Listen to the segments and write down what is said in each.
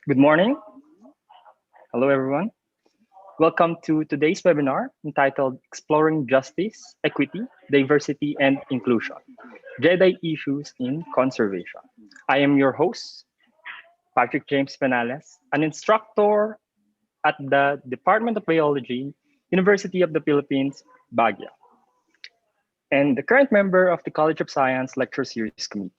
Good morning. Hello, everyone. Welcome to today's webinar entitled Exploring Justice, Equity, Diversity, and Inclusion, JEDI Issues in Conservation. I am your host, Patrick James Penales, an instructor at the Department of Biology, University of the Philippines, Baguio, and the current member of the College of Science Lecture Series Committee.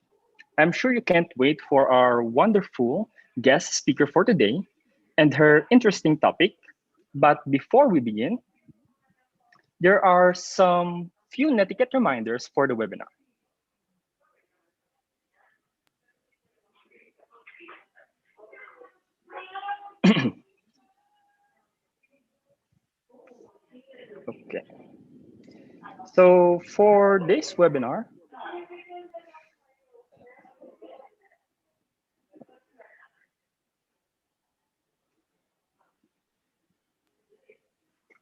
I'm sure you can't wait for our wonderful guest speaker for today and her interesting topic. But before we begin, there are some few netiquette reminders for the webinar. Okay. So for this webinar,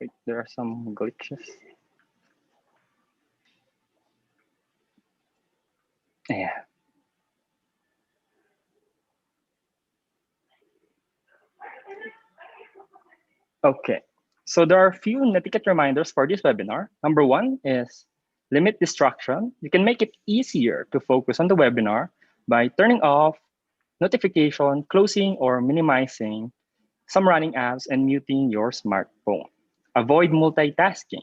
wait, there are some glitches. Yeah. Okay. So there are a few netiquette reminders for this webinar. Number one is limit distraction. You can make it easier to focus on the webinar by turning off notification, closing or minimizing some running apps, and muting your smartphone. Avoid multitasking.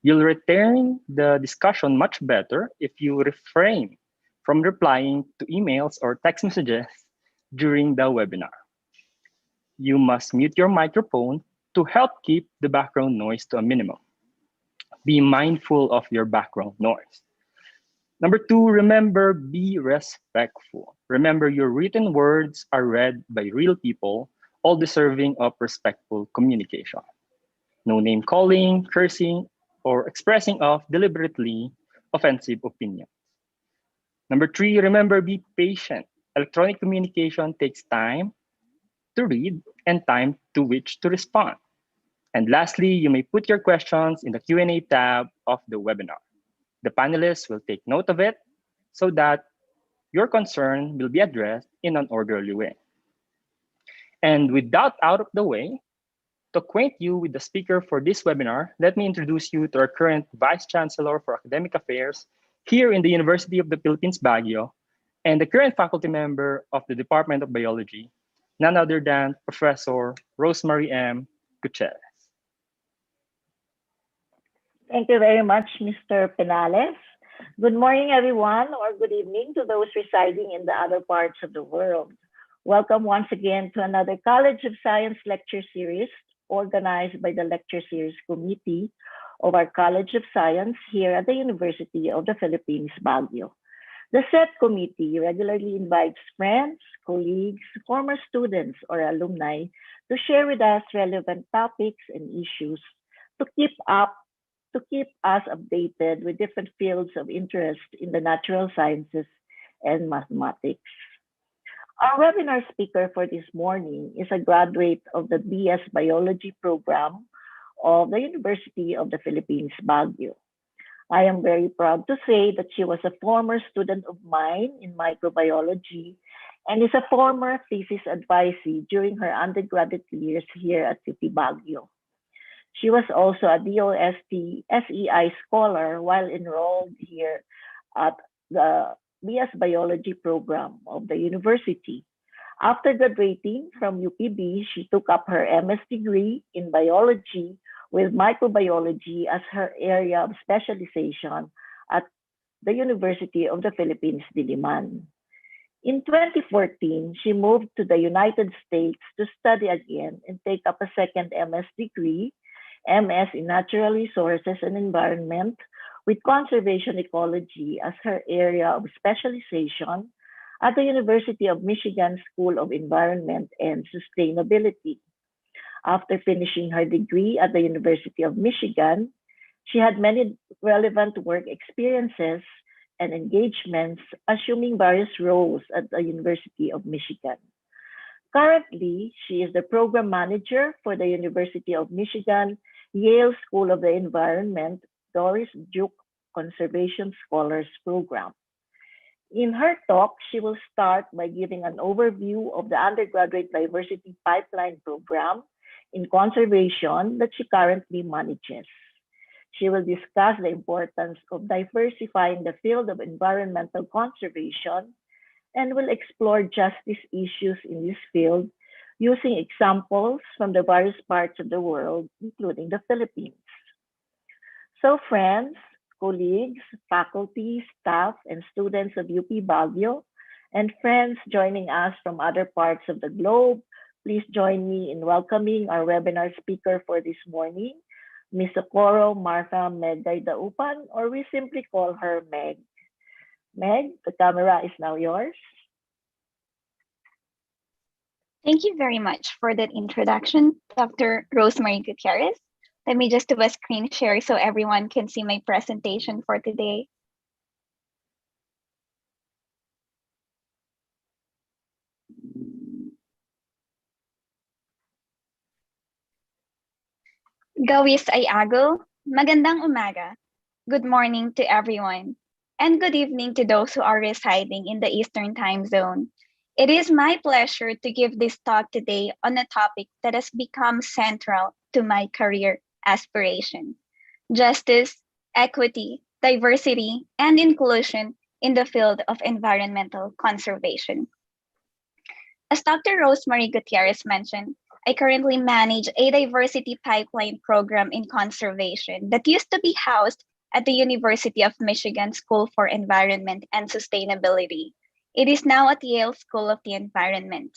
You'll retain the discussion much better if you refrain from replying to emails or text messages during the webinar. You must mute your microphone to help keep the background noise to a minimum. Be mindful of your background noise. Number two, remember, be respectful. Remember, your written words are read by real people, all deserving of respectful communication. No name calling, cursing, or expressing of deliberately offensive opinions. Number three, remember, be patient. Electronic communication takes time to read and time to which to respond. And lastly, you may put your questions in the Q&A tab of the webinar. The panelists will take note of it so that your concern will be addressed in an orderly way. And with that out of the way, to acquaint you with the speaker for this webinar, let me introduce you to our current Vice Chancellor for Academic Affairs here in the University of the Philippines, Baguio, and the current faculty member of the Department of Biology, none other than Professor Rosemary M. Gutierrez. Thank you very much, Mr. Penales. Good morning, everyone, or good evening to those residing in the other parts of the world. Welcome once again to another College of Science lecture series organized by the Lecture Series Committee of our College of Science here at the University of the Philippines, Baguio. The SET committee regularly invites friends, colleagues, former students, or alumni to share with us relevant topics and issues to keep us updated with different fields of interest in the natural sciences and mathematics. Our webinar speaker for this morning is a graduate of the BS Biology program of the University of the Philippines, Baguio. I am very proud to say that she was a former student of mine in microbiology and is a former thesis advisee during her undergraduate years here at UP Baguio. She was also a DOST SEI scholar while enrolled here at the BS Biology program of the university. After graduating from UPB, she took up her MS degree in biology with microbiology as her area of specialization at the University of the Philippines, Diliman. In 2014, she moved to the United States to study again and take up a second MS degree, MS in Natural Resources and Environment, with Conservation Ecology as her area of specialization at the University of Michigan School of Environment and Sustainability. After finishing her degree at the University of Michigan, she had many relevant work experiences and engagements, assuming various roles at the University of Michigan. Currently, she is the program manager for the University of Michigan Yale School of the Environment Doris Duke Conservation Scholars Program. In her talk, she will start by giving an overview of the undergraduate diversity pipeline program in conservation that she currently manages. She will discuss the importance of diversifying the field of environmental conservation and will explore justice issues in this field using examples from the various parts of the world, including the Philippines. So friends, colleagues, faculty, staff, and students of UP Baguio, and friends joining us from other parts of the globe, please join me in welcoming our webinar speaker for this morning, Ms. Socorro Martha Megay Daupan, or we simply call her Meg. Meg, the camera is now yours. Thank you very much for that introduction, Dr. Rosemary Gutierrez. Let me just do a screen share so everyone can see my presentation for today. Gawis Ayago, magandang umaga. Good morning to everyone, and good evening to those who are residing in the Eastern Time Zone. It is my pleasure to give this talk today on a topic that has become central to my career aspiration: justice, equity, diversity, and inclusion in the field of environmental conservation. As Dr. Rosemary Gutierrez mentioned, I currently manage a diversity pipeline program in conservation that used to be housed at the University of Michigan School for Environment and Sustainability. It is now at Yale School of the Environment.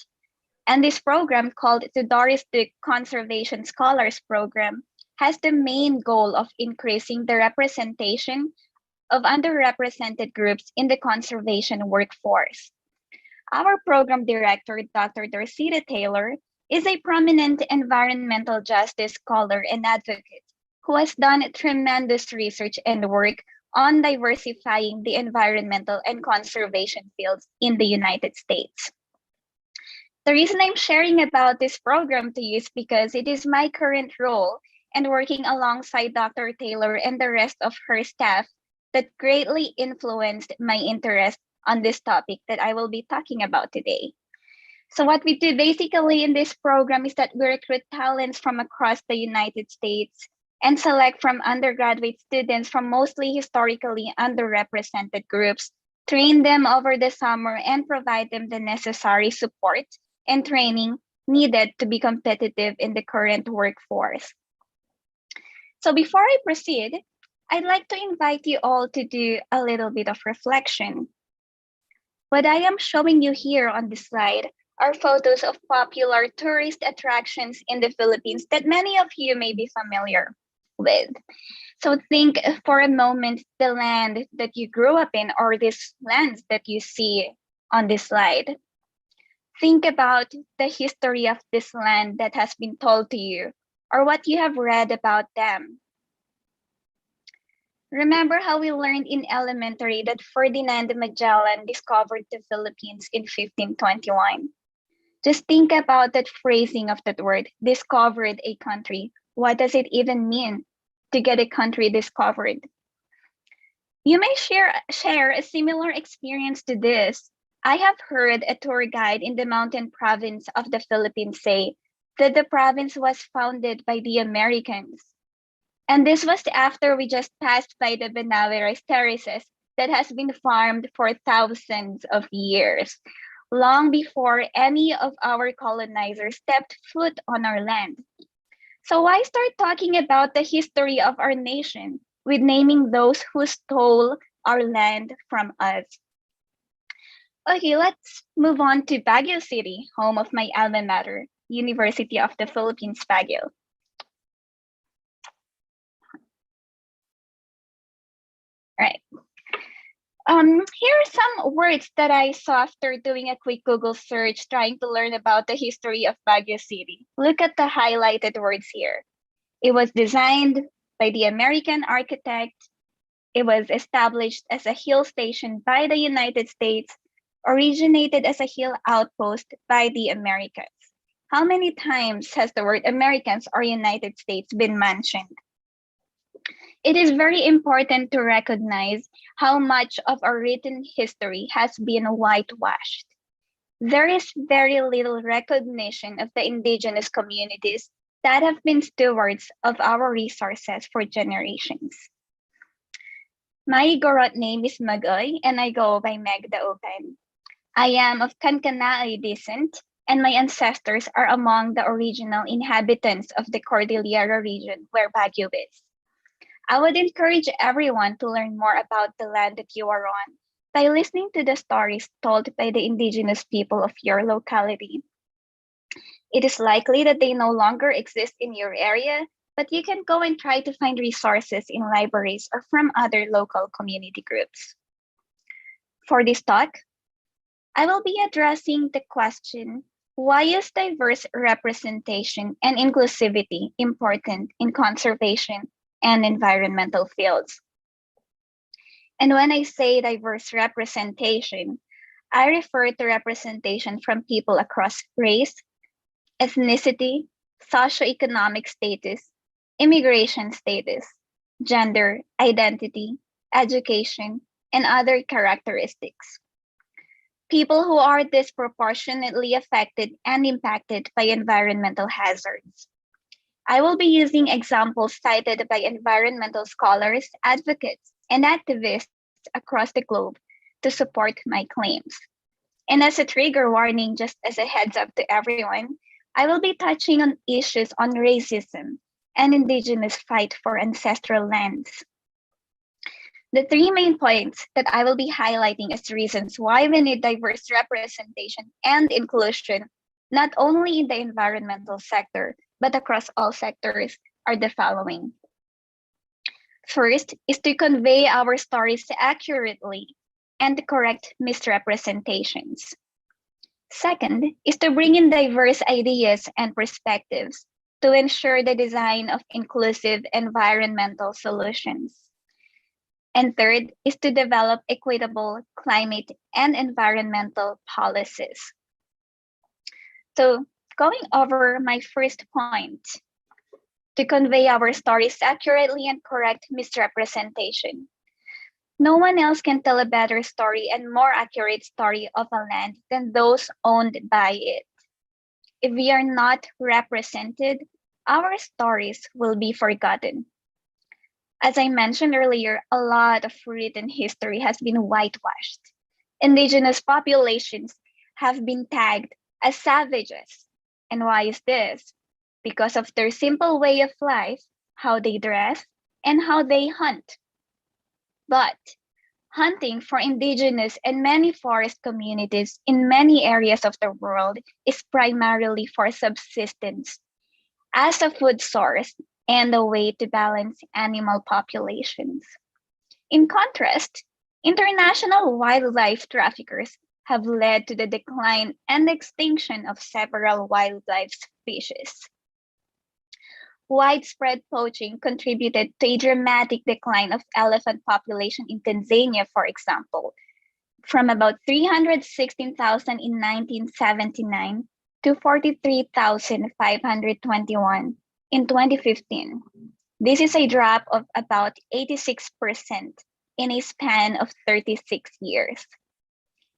And this program, called the Doris Duke Conservation Scholars Program, has the main goal of increasing the representation of underrepresented groups in the conservation workforce. Our program director, Dr. Dorcita Taylor, is a prominent environmental justice scholar and advocate who has done tremendous research and work on diversifying the environmental and conservation fields in the United States. The reason I'm sharing about this program to you is because it is my current role and working alongside Dr. Taylor and the rest of her staff that greatly influenced my interest on this topic that I will be talking about today. So what we do basically in this program is that we recruit talents from across the United States and select from undergraduate students from mostly historically underrepresented groups, train them over the summer, and provide them the necessary support and training needed to be competitive in the current workforce. So before I proceed, I'd like to invite you all to do a little bit of reflection. What I am showing you here on this slide are photos of popular tourist attractions in the Philippines that many of you may be familiar with. So think for a moment the land that you grew up in, or these lands that you see on this slide. Think about the history of this land that has been told to you, or what you have read about them. Remember how we learned in elementary that Ferdinand Magellan discovered the Philippines in 1521. Just think about that phrasing of that word, discovered a country. What does it even mean to get a country discovered? You may share a similar experience to this. I have heard a tour guide in the mountain province of the Philippines say that the province was founded by the Americans. And this was after we just passed by the Banawe rice terraces that has been farmed for thousands of years, long before any of our colonizers stepped foot on our land. So why start talking about the history of our nation with naming those who stole our land from us? Okay, let's move on to Baguio City, home of my alma mater, University of the Philippines, Baguio. Right. Here are some words that I saw after doing a quick Google search trying to learn about the history of Baguio City. Look at the highlighted words here. It was designed by the American architect. It was established as a hill station by the United States, originated as a hill outpost by the Americans. How many times has the word Americans or United States been mentioned? It is very important to recognize how much of our written history has been whitewashed. There is very little recognition of the indigenous communities that have been stewards of our resources for generations. My Igorot name is Magoy, and I go by Meg the Open. I am of Kankanaay descent, and my ancestors are among the original inhabitants of the Cordillera region where Baguio is. I would encourage everyone to learn more about the land that you are on by listening to the stories told by the indigenous people of your locality. It is likely that they no longer exist in your area, but you can go and try to find resources in libraries or from other local community groups. For this talk, I will be addressing the question, why is diverse representation and inclusivity important in conservation and environmental fields? And when I say diverse representation, I refer to representation from people across race, ethnicity, socioeconomic status, immigration status, gender, identity, education, and other characteristics. People who are disproportionately affected and impacted by environmental hazards. I will be using examples cited by environmental scholars, advocates, and activists across the globe to support my claims. And as a trigger warning, just as a heads up to everyone, I will be touching on issues on racism and indigenous fight for ancestral lands. The three main points that I will be highlighting as reasons why we need diverse representation and inclusion, not only in the environmental sector, but across all sectors, are the following. First is to convey our stories accurately and to correct misrepresentations. Second is to bring in diverse ideas and perspectives to ensure the design of inclusive environmental solutions. And third is to develop equitable climate and environmental policies. So, going over my first point, to convey our stories accurately and correct misrepresentation. No one else can tell a better story and more accurate story of a land than those owned by it. If we are not represented, our stories will be forgotten. As I mentioned earlier, a lot of written history has been whitewashed. Indigenous populations have been tagged as savages. And why is this? Because of their simple way of life, how they dress, and how they hunt. But hunting for indigenous and many forest communities in many areas of the world is primarily for subsistence, as a food source and a way to balance animal populations. In contrast, international wildlife traffickers have led to the decline and extinction of several wildlife species. Widespread poaching contributed to a dramatic decline of elephant population in Tanzania, for example, from about 316,000 in 1979 to 43,521 in 2015. This is a drop of about 86% in a span of 36 years.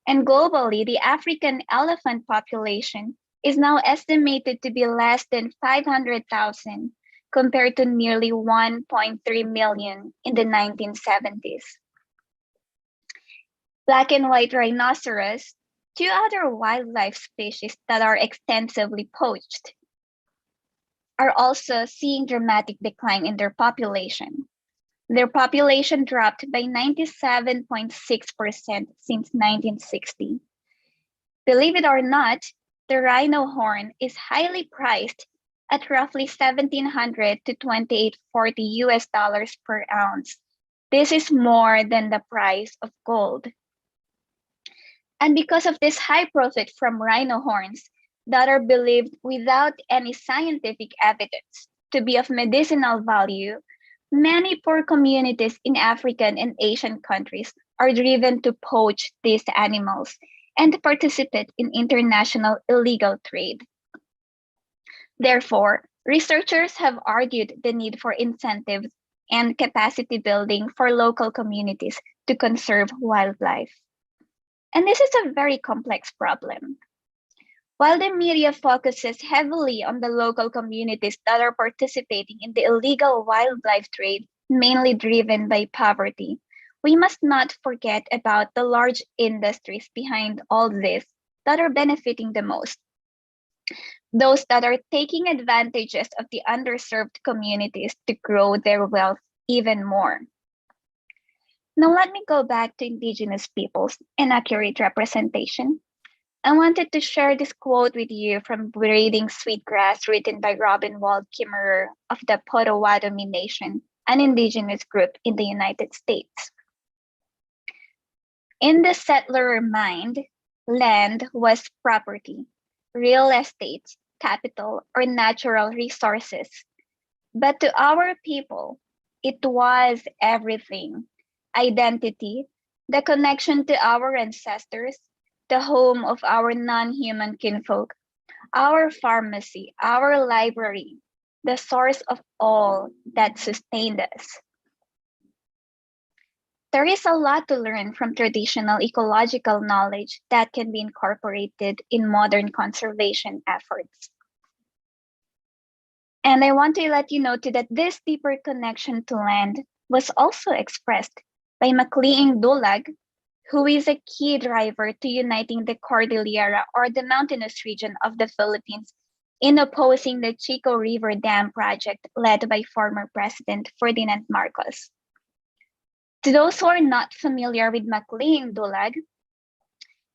And globally, the African elephant population is now estimated to be less than 500,000 compared to nearly 1.3 million in the 1970s. Black and white rhinoceros, two other wildlife species that are extensively poached, are also seeing dramatic decline in their population. Their population dropped by 97.6% since 1960. Believe it or not, the rhino horn is highly priced at roughly $1,700 to $2,840 US per ounce. This is more than the price of gold. And because of this high profit from rhino horns that are believed without any scientific evidence to be of medicinal value, many poor communities in African and Asian countries are driven to poach these animals and participate in international illegal trade. Therefore, researchers have argued the need for incentives and capacity building for local communities to conserve wildlife. And this is a very complex problem. While the media focuses heavily on the local communities that are participating in the illegal wildlife trade, mainly driven by poverty, we must not forget about the large industries behind all this that are benefiting the most. Those that are taking advantages of the underserved communities to grow their wealth even more. Now let me go back to indigenous peoples and accurate representation. I wanted to share this quote with you from Braiding Sweetgrass, written by Robin Wald Kimmerer of the Potawatomi Nation, an indigenous group in the United States. In the settler mind, land was property, real estate, capital, or natural resources. But to our people, it was everything: identity, the connection to our ancestors, the home of our non-human kinfolk, our pharmacy, our library, the source of all that sustained us. There is a lot to learn from traditional ecological knowledge that can be incorporated in modern conservation efforts. And I want to let you know too that this deeper connection to land was also expressed by Maclean Dulag, who is a key driver to uniting the Cordillera or the mountainous region of the Philippines in opposing the Chico River Dam project led by former President Ferdinand Marcos. To those who are not familiar with Maclean Dulag,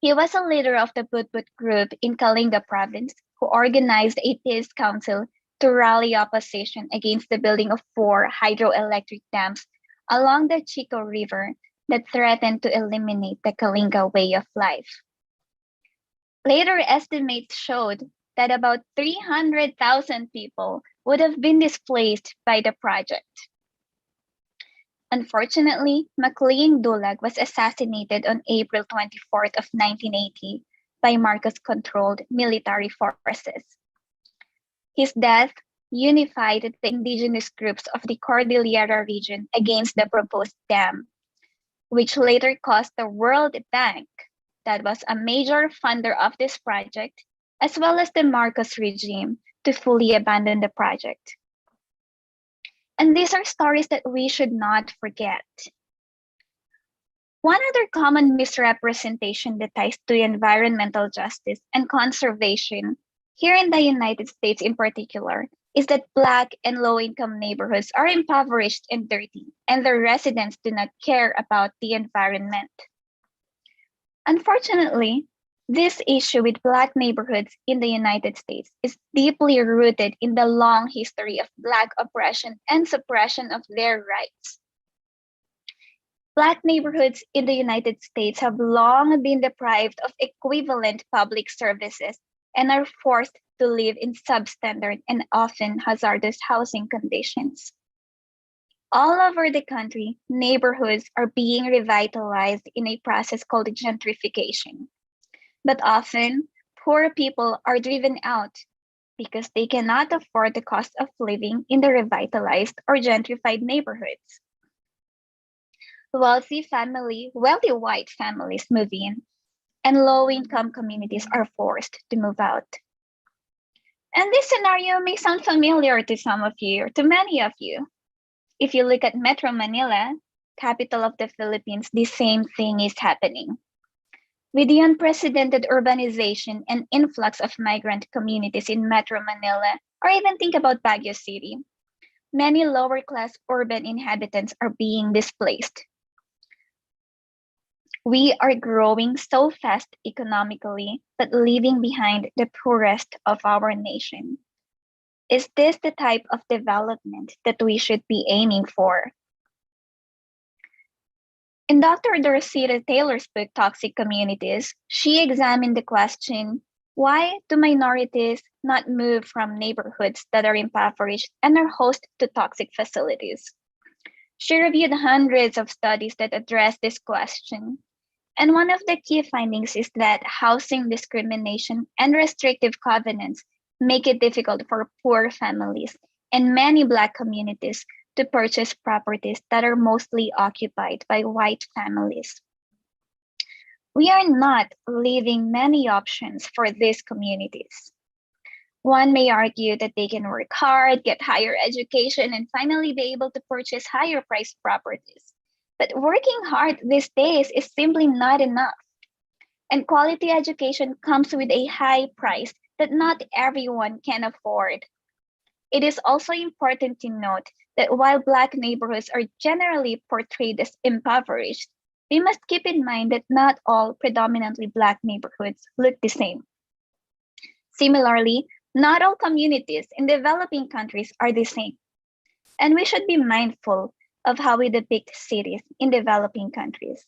he was a leader of the Putput group in Kalinga province who organized a peace council to rally opposition against the building of 4 hydroelectric dams along the Chico River that threatened to eliminate the Kalinga way of life. Later estimates showed that about 300,000 people would have been displaced by the project. Unfortunately, Maclean Dulag was assassinated on April 24th of 1980 by Marcos-controlled military forces. His death unified the indigenous groups of the Cordillera region against the proposed dam, which later caused the World Bank, that was a major funder of this project, as well as the Marcos regime, to fully abandon the project. And these are stories that we should not forget. One other common misrepresentation that ties to environmental justice and conservation, here in the United States in particular, is that Black and low-income neighborhoods are impoverished and dirty, and their residents do not care about the environment. Unfortunately, this issue with Black neighborhoods in the United States is deeply rooted in the long history of Black oppression and suppression of their rights. Black neighborhoods in the United States have long been deprived of equivalent public services and are forced to live in substandard and often hazardous housing conditions. All over the country, neighborhoods are being revitalized in a process called gentrification. But often, poor people are driven out because they cannot afford the cost of living in the revitalized or gentrified neighborhoods. Wealthy white families move in, and low-income communities are forced to move out. And this scenario may sound familiar to some of you, or to many of you. If you look at Metro Manila, capital of the Philippines, the same thing is happening. With the unprecedented urbanization and influx of migrant communities in Metro Manila, or even think about Baguio City, many lower-class urban inhabitants are being displaced. We are growing so fast economically, but leaving behind the poorest of our nation. Is this the type of development that we should be aiming for? In Dr. Dorceta Taylor's book, Toxic Communities, she examined the question, why do minorities not move from neighborhoods that are impoverished and are host to toxic facilities? She reviewed hundreds of studies that address this question. And one of the key findings is that housing discrimination and restrictive covenants make it difficult for poor families and many Black communities to to purchase properties that are mostly occupied by white families. We are not leaving many options for these communities. One may argue that they can work hard, get higher education, and finally be able to purchase higher priced properties. But working hard these days is simply not enough. And quality education comes with a high price that not everyone can afford. It is also important to note that while Black neighborhoods are generally portrayed as impoverished, we must keep in mind that not all predominantly Black neighborhoods look the same. Similarly, not all communities in developing countries are the same, and we should be mindful of how we depict cities in developing countries.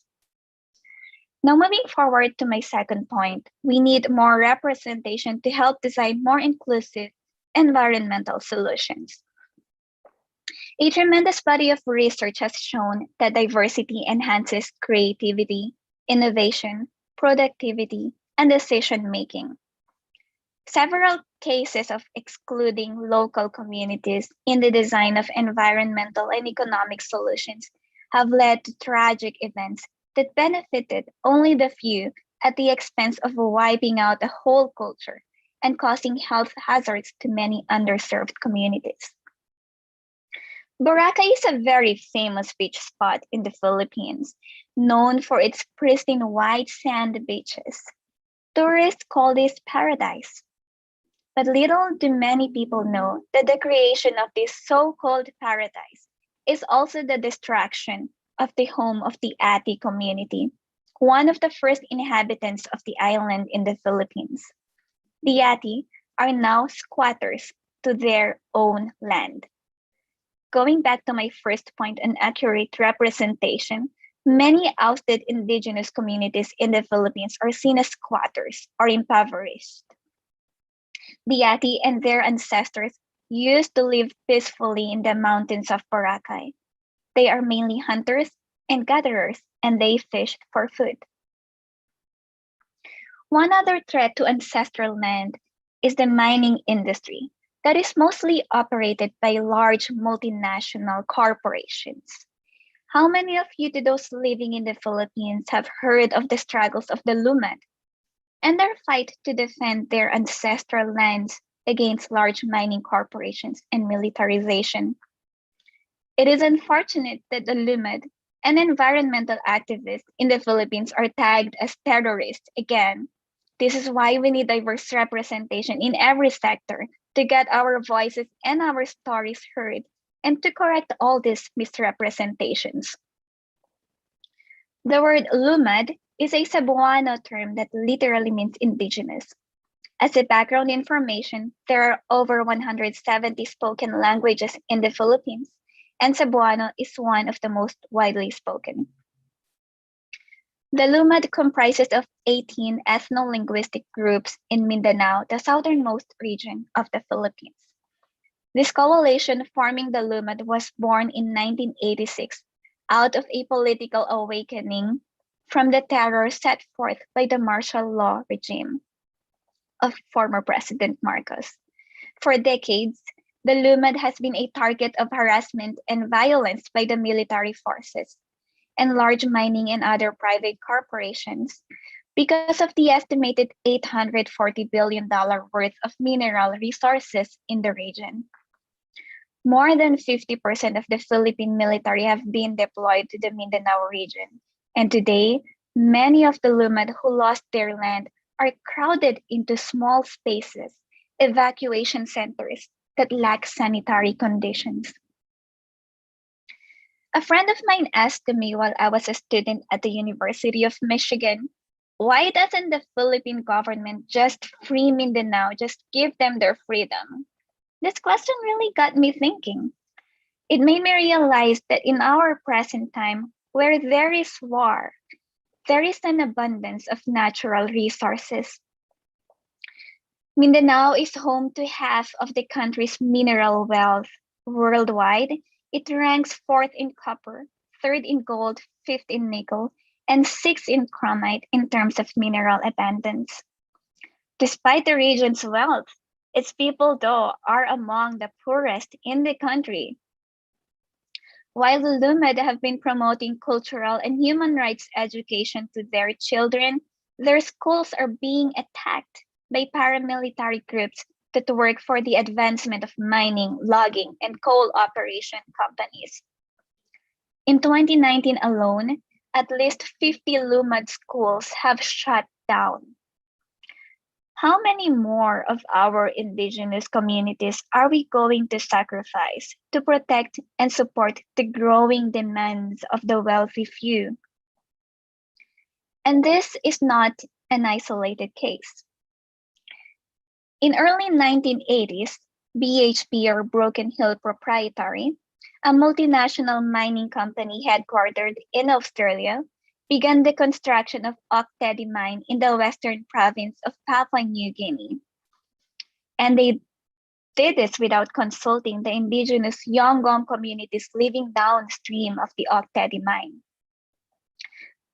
Now, moving forward to my second point, we need more representation to help design more inclusive environmental solutions. A tremendous body of research has shown that diversity enhances creativity, innovation, productivity, and decision-making. Several cases of excluding local communities in the design of environmental and economic solutions have led to tragic events that benefited only the few at the expense of wiping out a whole culture and causing health hazards to many underserved communities. Boracay is a very famous beach spot in the Philippines, known for its pristine white sand beaches. Tourists call this paradise. But little do many people know that the creation of this so-called paradise is also the destruction of the home of the Ati community, one of the first inhabitants of the island in the Philippines. The Ati are now squatters to their own land. Going back to my first point on accurate representation, many ousted indigenous communities in the Philippines are seen as squatters or impoverished. The Ati and their ancestors used to live peacefully in the mountains of Boracay. They are mainly hunters and gatherers, and they fished for food. One other threat to ancestral land is the mining industry that is mostly operated by large multinational corporations. How many of you, to those living in the Philippines, have heard of the struggles of the Lumad and their fight to defend their ancestral lands against large mining corporations and militarization? It is unfortunate that the Lumad and environmental activists in the Philippines are tagged as terrorists again. This is why we need diverse representation in every sector to get our voices and our stories heard and to correct all these misrepresentations. The word Lumad is a Cebuano term that literally means indigenous. As a background information, there are over 170 spoken languages in the Philippines, and Cebuano is one of the most widely spoken. The Lumad comprises of 18 ethno-linguistic groups in Mindanao, the southernmost region of the Philippines. This coalition forming the Lumad was born in 1986 out of a political awakening from the terror set forth by the martial law regime of former President Marcos. For decades, the Lumad has been a target of harassment and violence by the military forces and large mining and other private corporations because of the estimated $840 billion worth of mineral resources in the region. More than 50% of the Philippine military have been deployed to the Mindanao region, and today, many of the Lumad who lost their land are crowded into small spaces, evacuation centers that lack sanitary conditions. A friend of mine asked me while I was a student at the University of Michigan, why doesn't the Philippine government just free Mindanao, just give them their freedom? This question really got me thinking. It made me realize that in our present time, where there is war, there is an abundance of natural resources. Mindanao is home to half of the country's mineral wealth. Worldwide, it ranks 4th in copper, 3rd in gold, 5th in nickel, and 6th in chromite in terms of mineral abundance. Despite the region's wealth, its people, though, are among the poorest in the country. While the LUMED have been promoting cultural and human rights education to their children, their schools are being attacked by paramilitary groups that work for the advancement of mining, logging, and coal operation companies. In 2019 alone, at least 50 LUMED schools have shut down. How many more of our indigenous communities are we going to sacrifice to protect and support the growing demands of the wealthy few? And this is not an isolated case. In early 1980s, BHP, or Broken Hill Proprietary, a multinational mining company headquartered in Australia, began the construction of JEDI mine in the western province of Papua New Guinea. And they did this without consulting the indigenous Yongom communities living downstream of the JEDI mine.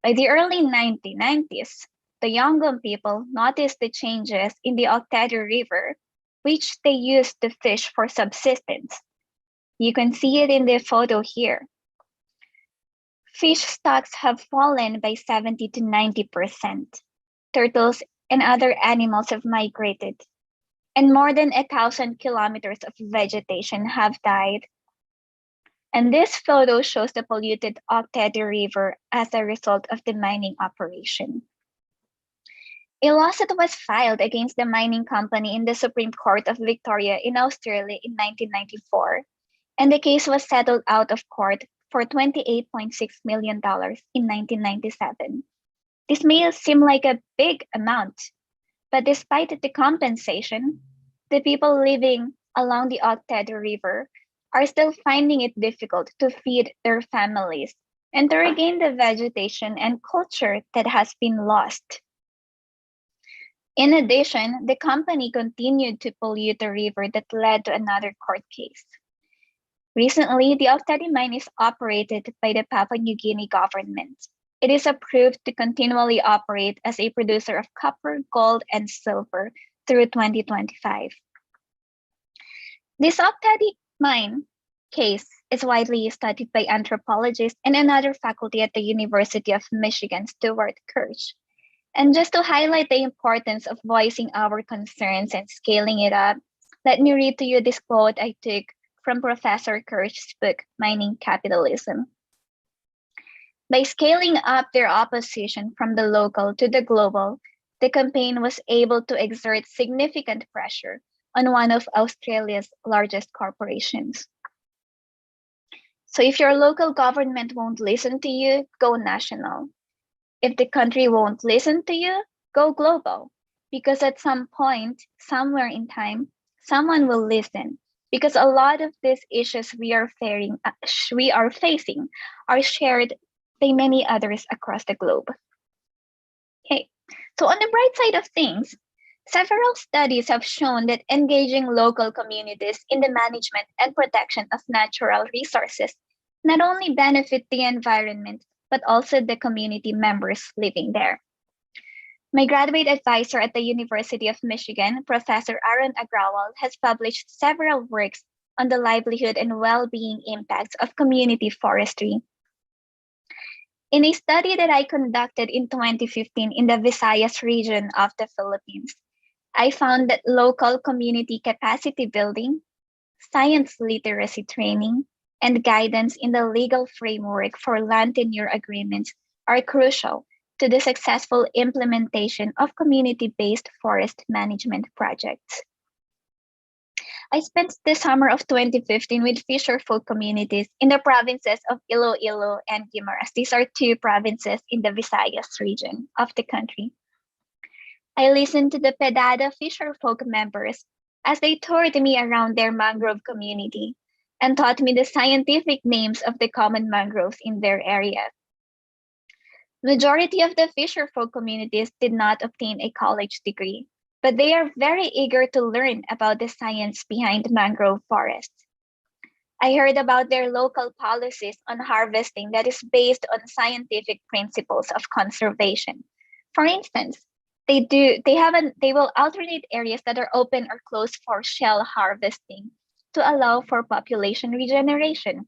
By the early 1990s, the Yongom people noticed the changes in the JEDI River, which they used to fish for subsistence. You can see it in the photo here. Fish stocks have fallen by 70 to 90%. Turtles and other animals have migrated, and more than 1,000 kilometers of vegetation have died. And this photo shows the polluted JEDI River as a result of the mining operation. A lawsuit was filed against the mining company in the Supreme Court of Victoria in Australia in 1994, and the case was settled out of court for $28.6 million in 1997. This may seem like a big amount, but despite the compensation, the people living along the JEDI River are still finding it difficult to feed their families and to regain the vegetation and culture that has been lost. In addition, the company continued to pollute the river that led to another court case. Recently, the JEDI mine is operated by the Papua New Guinea government. It is approved to continually operate as a producer of copper, gold, and silver through 2025. This JEDI mine case is widely studied by anthropologists and another faculty at the University of Michigan, Stuart Kirsch. And just to highlight the importance of voicing our concerns and scaling it up, let me read to you this quote I took from Professor Kirsch's book, Mining Capitalism. By scaling up their opposition from the local to the global, the campaign was able to exert significant pressure on one of Australia's largest corporations. So if your local government won't listen to you, go national. If the country won't listen to you, go global. Because at some point, somewhere in time, someone will listen. Because a lot of these issues we are facing are shared by many others across the globe. Okay, so on the bright side of things, several studies have shown that engaging local communities in the management and protection of natural resources not only benefit the environment, but also the community members living there. My graduate advisor at the University of Michigan, Professor Aaron Agrawal, has published several works on the livelihood and well-being impacts of community forestry. In a study that I conducted in 2015 in the Visayas region of the Philippines, I found that local community capacity building, science literacy training, and guidance in the legal framework for land tenure agreements are crucial to the successful implementation of community-based forest management projects. I spent the summer of 2015 with fisher-folk communities in the provinces of Iloilo and Guimaras. These are two provinces in the Visayas region of the country. I listened to the Pedada fisher-folk members as they toured me around their mangrove community and taught me the scientific names of the common mangroves in their area. Majority of the fisher-folk communities did not obtain a college degree, but they are very eager to learn about the science behind mangrove forests. I heard about their local policies on harvesting that is based on scientific principles of conservation. For instance, they will alternate areas that are open or closed for shell harvesting to allow for population regeneration.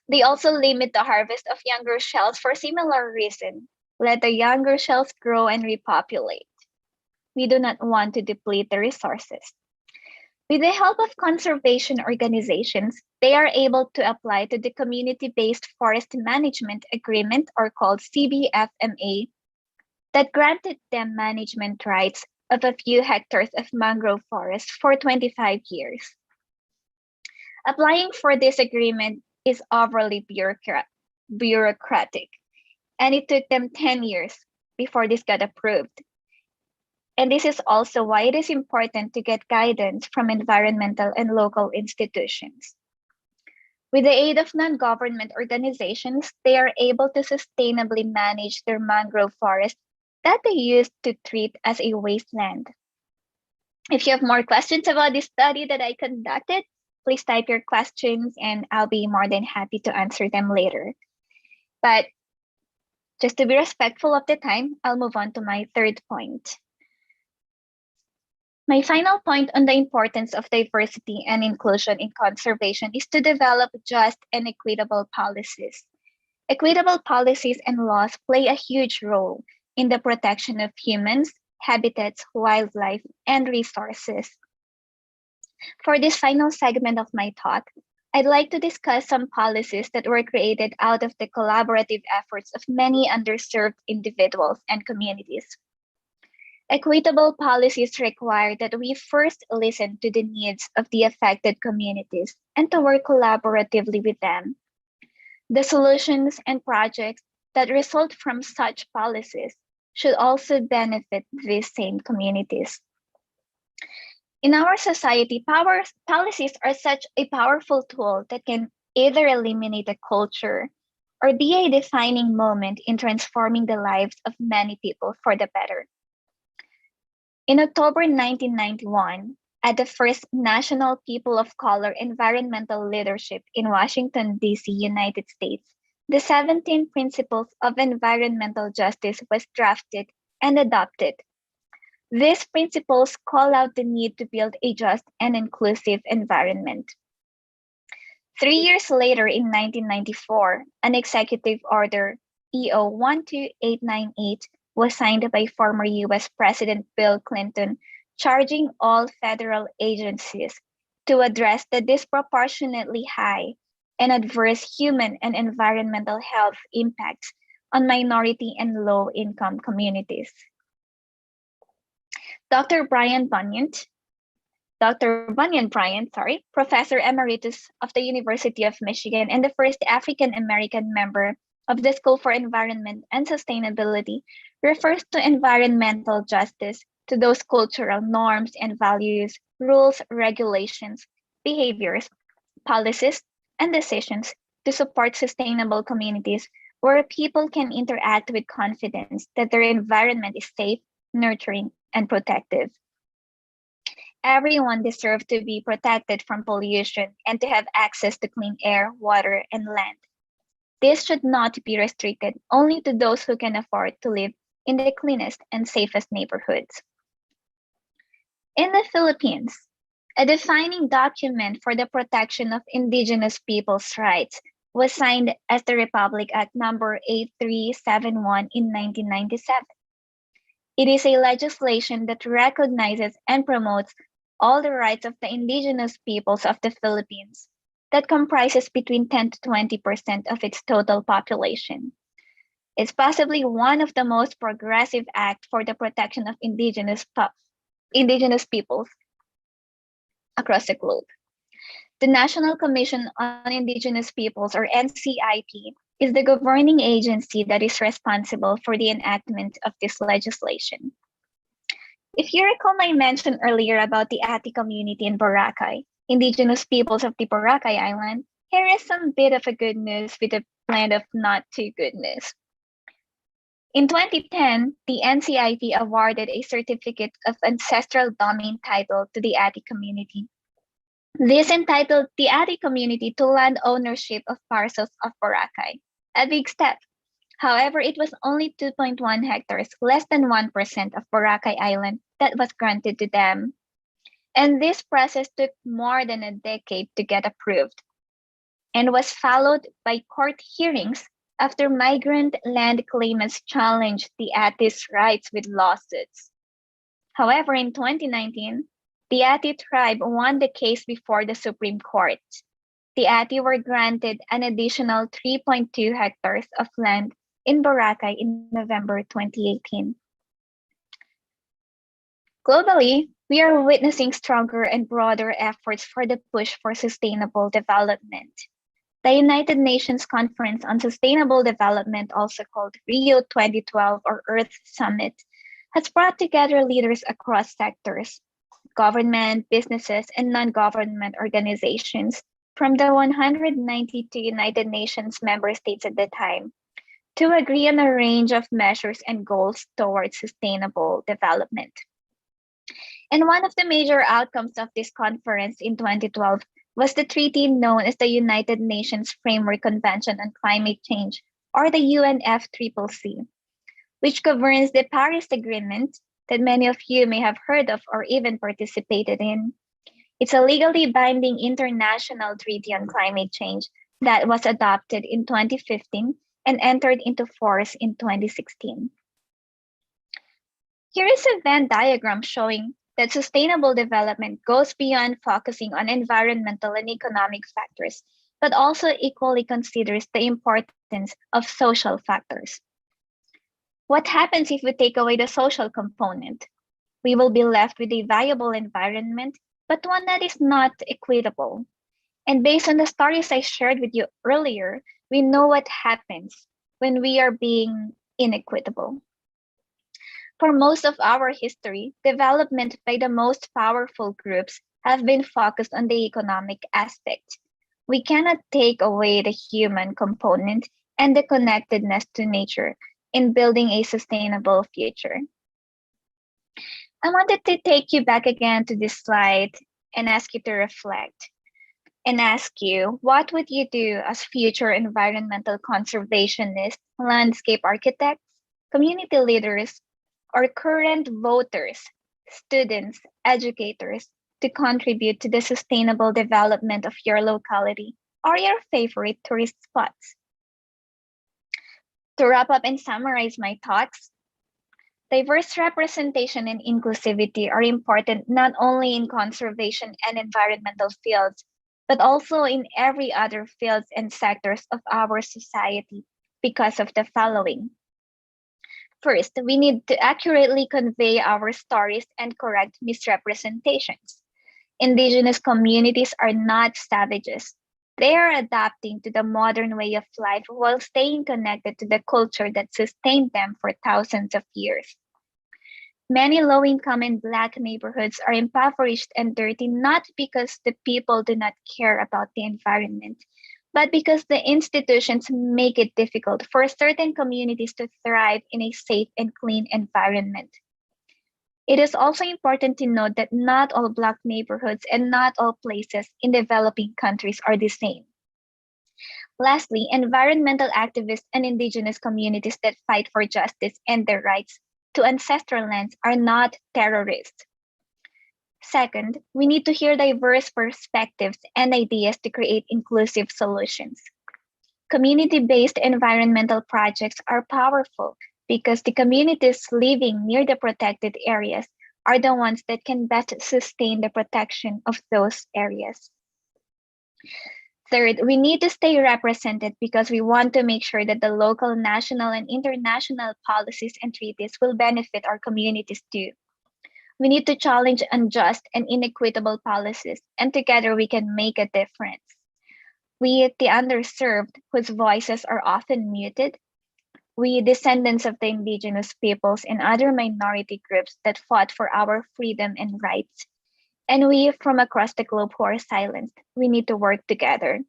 They also limit the harvest of younger shells for similar reason. Let the younger shells grow and repopulate. We do not want to deplete the resources. With the help of conservation organizations, they are able to apply to the Community-Based Forest Management Agreement, or called CBFMA, that granted them management rights of a few hectares of mangrove forest for 25 years. Applying for this agreement is overly bureaucratic, and it took them 10 years before this got approved. And this is also why it is important to get guidance from environmental and local institutions. With the aid of non-government organizations, they are able to sustainably manage their mangrove forest that they used to treat as a wasteland. If you have more questions about this study that I conducted, please type your questions and I'll be more than happy to answer them later. But just to be respectful of the time, I'll move on to my third point. My final point on the importance of diversity and inclusion in conservation is to develop just and equitable policies. Equitable policies and laws play a huge role in the protection of humans, habitats, wildlife, and resources. For this final segment of my talk, I'd like to discuss some policies that were created out of the collaborative efforts of many underserved individuals and communities. Equitable policies require that we first listen to the needs of the affected communities and to work collaboratively with them. The solutions and projects that result from such policies should also benefit these same communities. In our society, policies are such a powerful tool that can either eliminate a culture or be a defining moment in transforming the lives of many people for the better. In October 1991, at the first National People of Color Environmental Leadership in Washington, D.C., United States, the 17 Principles of Environmental Justice was drafted and adopted. These principles call out the need to build a just and inclusive environment. 3 years later, in 1994, an executive order, EO 12898, was signed by former US President Bill Clinton, charging all federal agencies to address the disproportionately high and adverse human and environmental health impacts on minority and low-income communities. Dr. Bunyan Bryant, Professor Emeritus of the University of Michigan and the first African-American member of the School for Environment and Sustainability, refers to environmental justice to those cultural norms and values, rules, regulations, behaviors, policies, and decisions to support sustainable communities where people can interact with confidence that their environment is safe, nurturing, and protective. Everyone deserves to be protected from pollution and to have access to clean air, water, and land. This should not be restricted only to those who can afford to live in the cleanest and safest neighborhoods. In the Philippines, a defining document for the protection of indigenous people's rights was signed as the Republic Act number 8371 in 1997. It is a legislation that recognizes and promotes all the rights of the indigenous peoples of the Philippines that comprises between 10 to 20% of its total population. It's possibly one of the most progressive acts for the protection of indigenous peoples across the globe. The National Commission on Indigenous Peoples, or NCIP, is the governing agency that is responsible for the enactment of this legislation. If you recall my mention earlier about the Ati community in Boracay, indigenous peoples of the Boracay Island, here is some bit of a good news with a blend of not too good news. In 2010, the NCIP awarded a certificate of ancestral domain title to the Ati community. This entitled the Ati community to land ownership of parcels of Boracay, a big step. However, it was only 2.1 hectares, less than 1% of Boracay Island, that was granted to them. And this process took more than a decade to get approved. and was followed by court hearings after migrant land claimants challenged the Atis rights with lawsuits. However, in 2019, the Ati tribe won the case before the Supreme Court. The Ati were granted an additional 3.2 hectares of land in Boracay in November 2018. Globally, we are witnessing stronger and broader efforts for the push for sustainable development. The United Nations Conference on Sustainable Development, also called Rio 2012 or Earth Summit, has brought together leaders across sectors, government, businesses, and non-government organizations from the 192 United Nations member states at the time to agree on a range of measures and goals towards sustainable development. And one of the major outcomes of this conference in 2012 was the treaty known as the United Nations Framework Convention on Climate Change, or the UNFCCC, which governs the Paris Agreement that many of you may have heard of or even participated in. It's a legally binding international treaty on climate change that was adopted in 2015 and entered into force in 2016. Here is a Venn diagram showing that sustainable development goes beyond focusing on environmental and economic factors, but also equally considers the importance of social factors. What happens if we take away the social component? We will be left with a viable environment, but one that is not equitable. And based on the stories I shared with you earlier, we know what happens when we are being inequitable. For most of our history, development by the most powerful groups have been focused on the economic aspect. We cannot take away the human component and the connectedness to nature in building a sustainable future. I wanted to take you back again to this slide and ask you to reflect and ask you, what would you do as future environmental conservationists, landscape architects, community leaders, or current voters, students, educators to contribute to the sustainable development of your locality or your favorite tourist spots? To wrap up and summarize my thoughts, diverse representation and inclusivity are important not only in conservation and environmental fields, but also in every other fields and sectors of our society because of the following. First, we need to accurately convey our stories and correct misrepresentations. Indigenous communities are not savages. They are adapting to the modern way of life while staying connected to the culture that sustained them for thousands of years. Many low-income and Black neighborhoods are impoverished and dirty not because the people do not care about the environment, but because the institutions make it difficult for certain communities to thrive in a safe and clean environment. It is also important to note that not all Black neighborhoods and not all places in developing countries are the same. Lastly, environmental activists and indigenous communities that fight for justice and their rights to ancestral lands are not terrorists. Second, we need to hear diverse perspectives and ideas to create inclusive solutions. Community-based environmental projects are powerful because the communities living near the protected areas are the ones that can best sustain the protection of those areas. Third, we need to stay represented because we want to make sure that the local, national, and international policies and treaties will benefit our communities too. We need to challenge unjust and inequitable policies, and together we can make a difference. We, the underserved, whose voices are often muted, we, descendants of the indigenous peoples and other minority groups that fought for our freedom and rights, and we from across the globe who are silenced, we need to work together.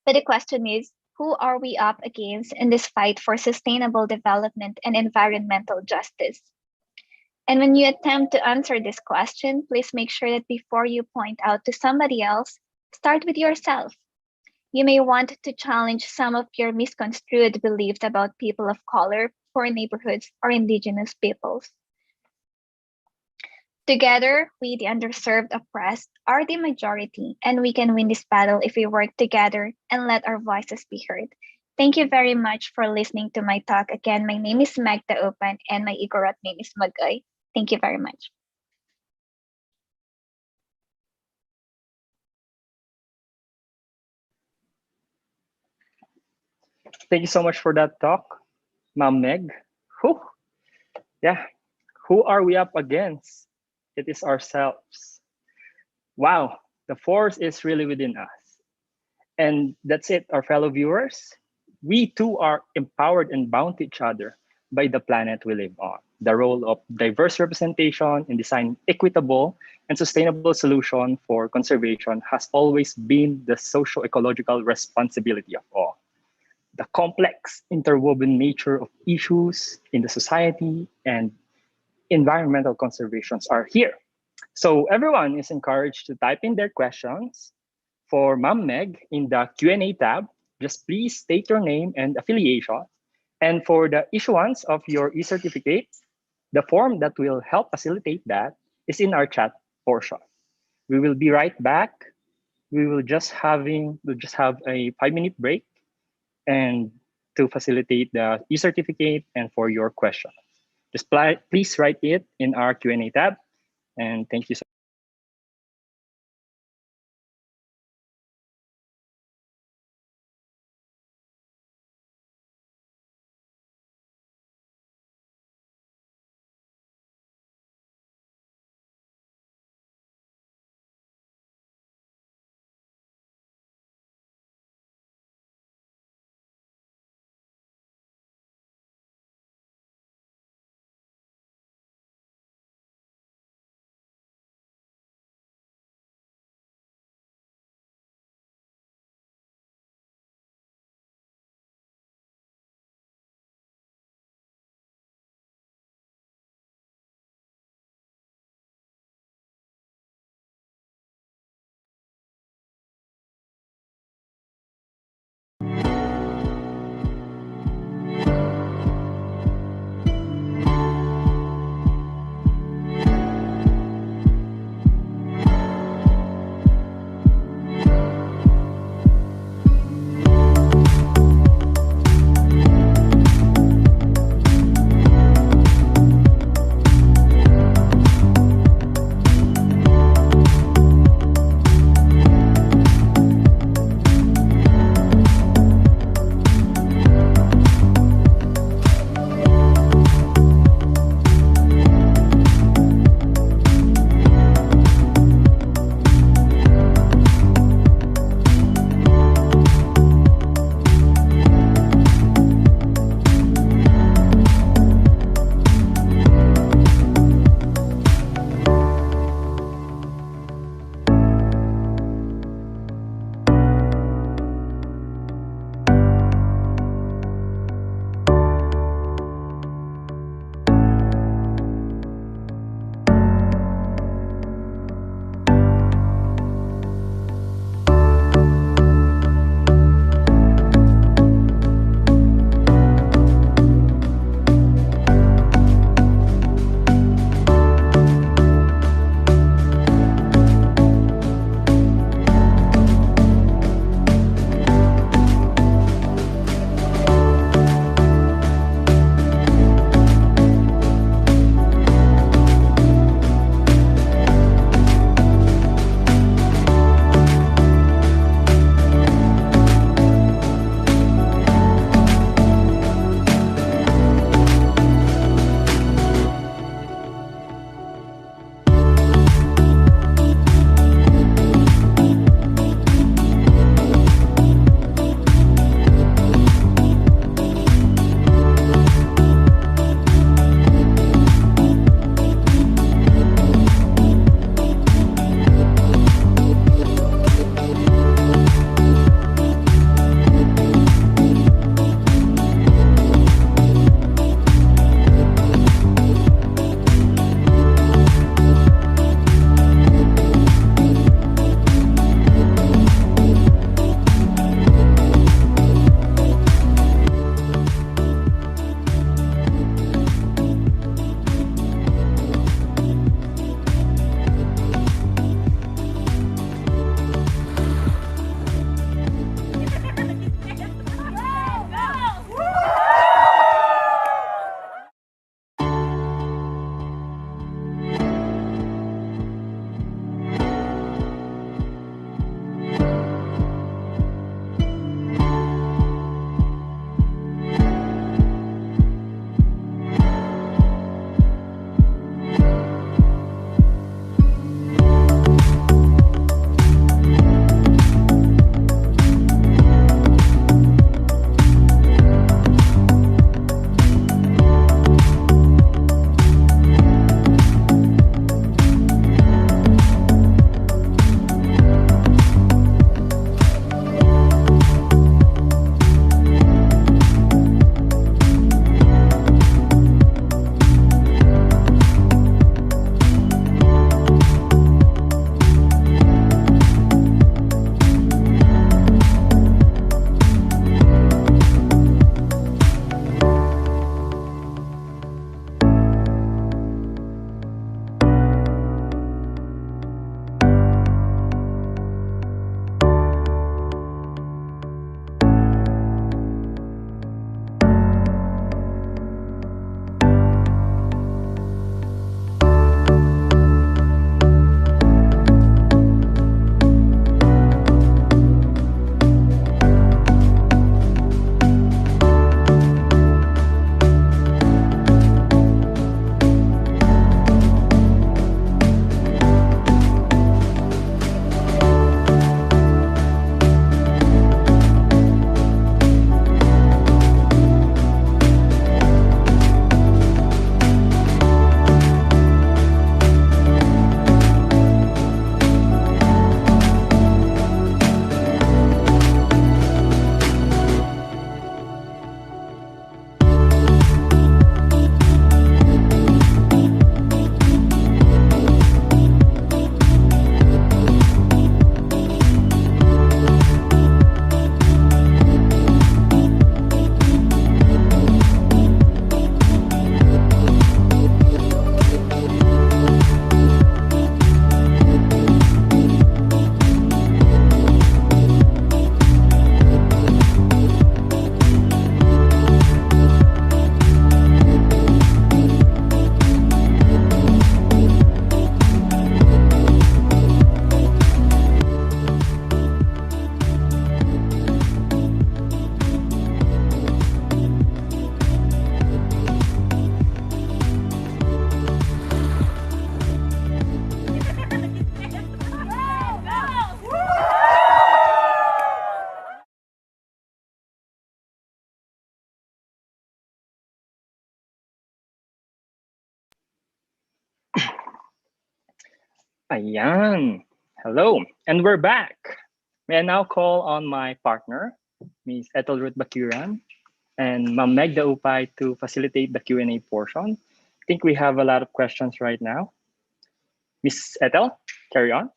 But the question is, who are we up against in this fight for sustainable development and environmental justice? And when you attempt to answer this question, please make sure that before you point out to somebody else, start with yourself. You may want to challenge some of your misconstrued beliefs about people of color, poor neighborhoods, or indigenous peoples. Together, we, the underserved, oppressed, are the majority, and we can win this battle if we work together and let our voices be heard. Thank you very much for listening to my talk. Again, my name is Magda Opan, and my Igorot name is Magay. Thank you very much. Thank you so much for that talk, Ma'am Meg. Whew. Yeah, who are we up against? It is ourselves. Wow, the force is really within us. And that's it, our fellow viewers. We too are empowered and bound to each other by the planet we live on. The role of diverse representation in designing equitable and sustainable solution for conservation has always been the socio-ecological responsibility of all. The complex, interwoven nature of issues in the society and environmental conservations are here. So everyone is encouraged to type in their questions for Ma'am Meg in the Q&A tab. Just please state your name and affiliation. And for the issuance of your e-certificate, the form that will help facilitate that is in our chat portion. We will be right back. We'll just have a 5-minute break and to facilitate the e-certificate and for your question. Just please write it in our Q&A tab. And thank you so Ayan. Hello, and we're back. May I now call on my partner, Ms. Ethelruth Bakuran, and Ma'am Meg Upay to facilitate the Q&A portion. I think we have a lot of questions right now. Ms. Ethel, carry on.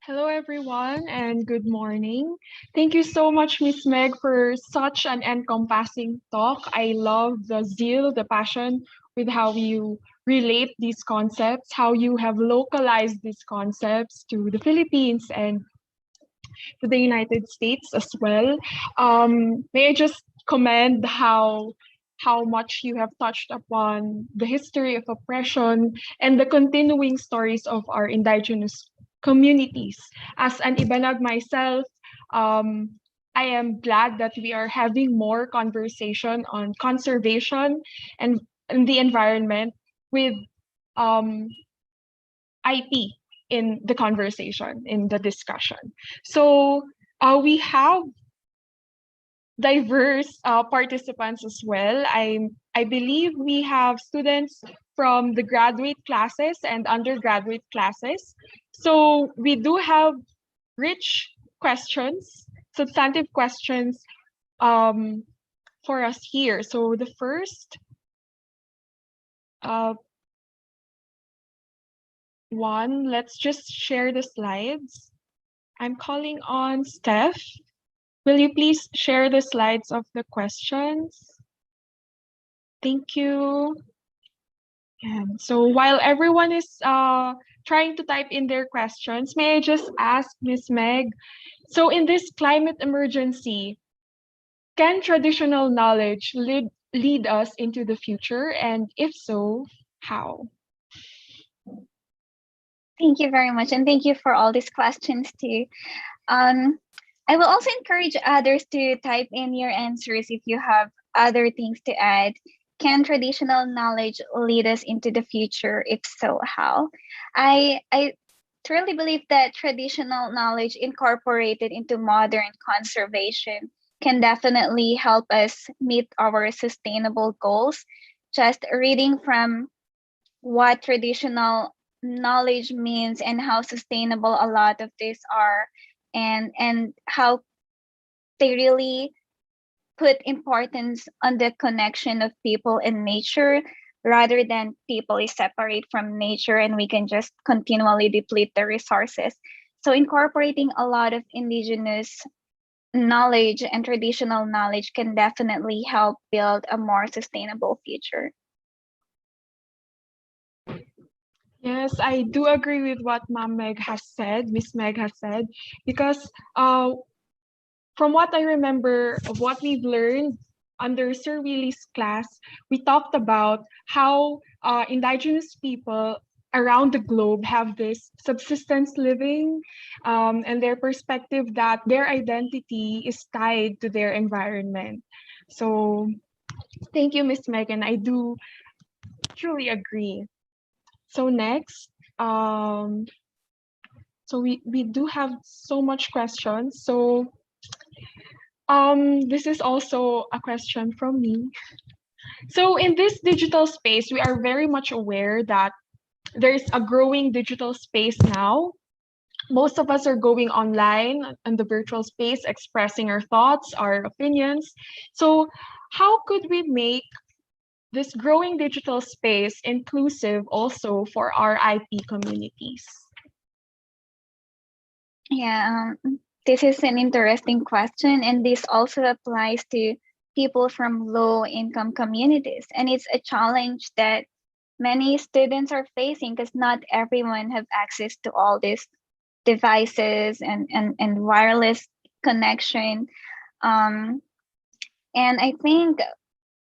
Hello, everyone, and good morning. Thank you so much, Miss Meg, for such an encompassing talk. I love the zeal, the passion with how you relate these concepts, how you have localized these concepts to the Philippines and to the United States as well. May I just commend how much you have touched upon the history of oppression and the continuing stories of our indigenous communities. As an Ibanag myself, I am glad that we are having more conversation on conservation and the environment with IP in the conversation, in the discussion. So we have diverse participants as well. I believe we have students from the graduate classes and undergraduate classes. So we do have rich questions, substantive questions for us here. So the first one, let's just share the slides. I'm calling on Steph. Will you please share the slides of the questions? Thank you. And so while everyone is trying to type in their questions, may I just ask Ms. Meg, so in this climate emergency, can traditional knowledge lead us into the future? And if so, how? Thank you very much, and thank you for all these questions too. I will also encourage others to type in your answers if you have other things to add. Can traditional knowledge lead us into the future? If so, how? I truly believe that traditional knowledge incorporated into modern conservation can definitely help us meet our sustainable goals. Just reading from what traditional knowledge means and how sustainable a lot of these are, and how they really put importance on the connection of people and nature, rather than people is separate from nature and we can just continually deplete the resources. So incorporating a lot of indigenous knowledge and traditional knowledge can definitely help build a more sustainable future. Yes, I do agree with what Ma'am Meg has said, Miss Meg has said, because from what I remember of what we've learned under Sir Willy's class, we talked about how indigenous people around the globe have this subsistence living, and their perspective that their identity is tied to their environment. So thank you, Miss Megan. I do truly agree. So next, so we do have so much questions. So this is also a question from me. So in this digital space, we are very much aware that there's a growing digital space now. Most of us are going online in the virtual space, expressing our thoughts, our opinions. So how could we make this growing digital space inclusive also for our IP communities? Yeah, this is an interesting question, and this also applies to people from low-income communities. And it's a challenge that many students are facing because not everyone have access to all these devices and wireless connection. And I think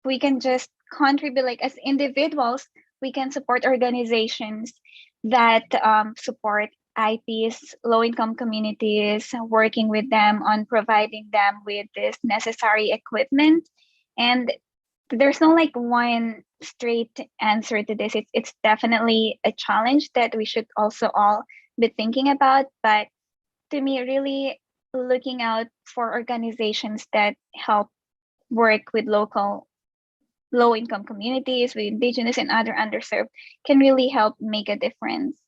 we can just contribute, like as individuals, we can support organizations that support IPs, low-income communities, working with them on providing them with this necessary equipment. And there's no like one straight answer to this. It's definitely a challenge that we should also all be thinking about. But to me, really looking out for organizations that help work with local low-income communities, with indigenous and other underserved, can really help make a difference.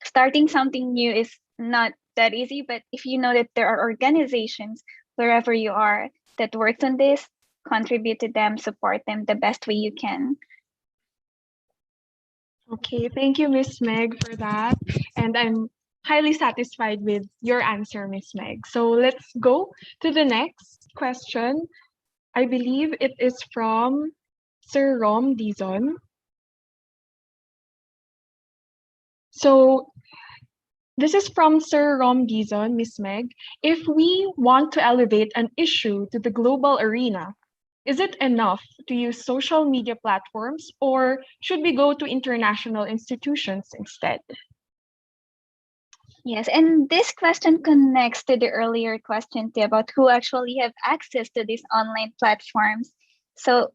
Starting something new is not that easy, but if you know that there are organizations wherever you are that works on this, contribute to them, support them the best way you can. Okay, thank you, Miss Meg, for that. And I'm highly satisfied with your answer, Miss Meg. So let's go to the next question. I believe it is from Sir Rom Dizon. So this is from Sir Rom Dizon, Miss Meg. If we want to elevate an issue to the global arena, is it enough to use social media platforms, or should we go to international institutions instead? Yes, and this question connects to the earlier question too, about who actually have access to these online platforms. So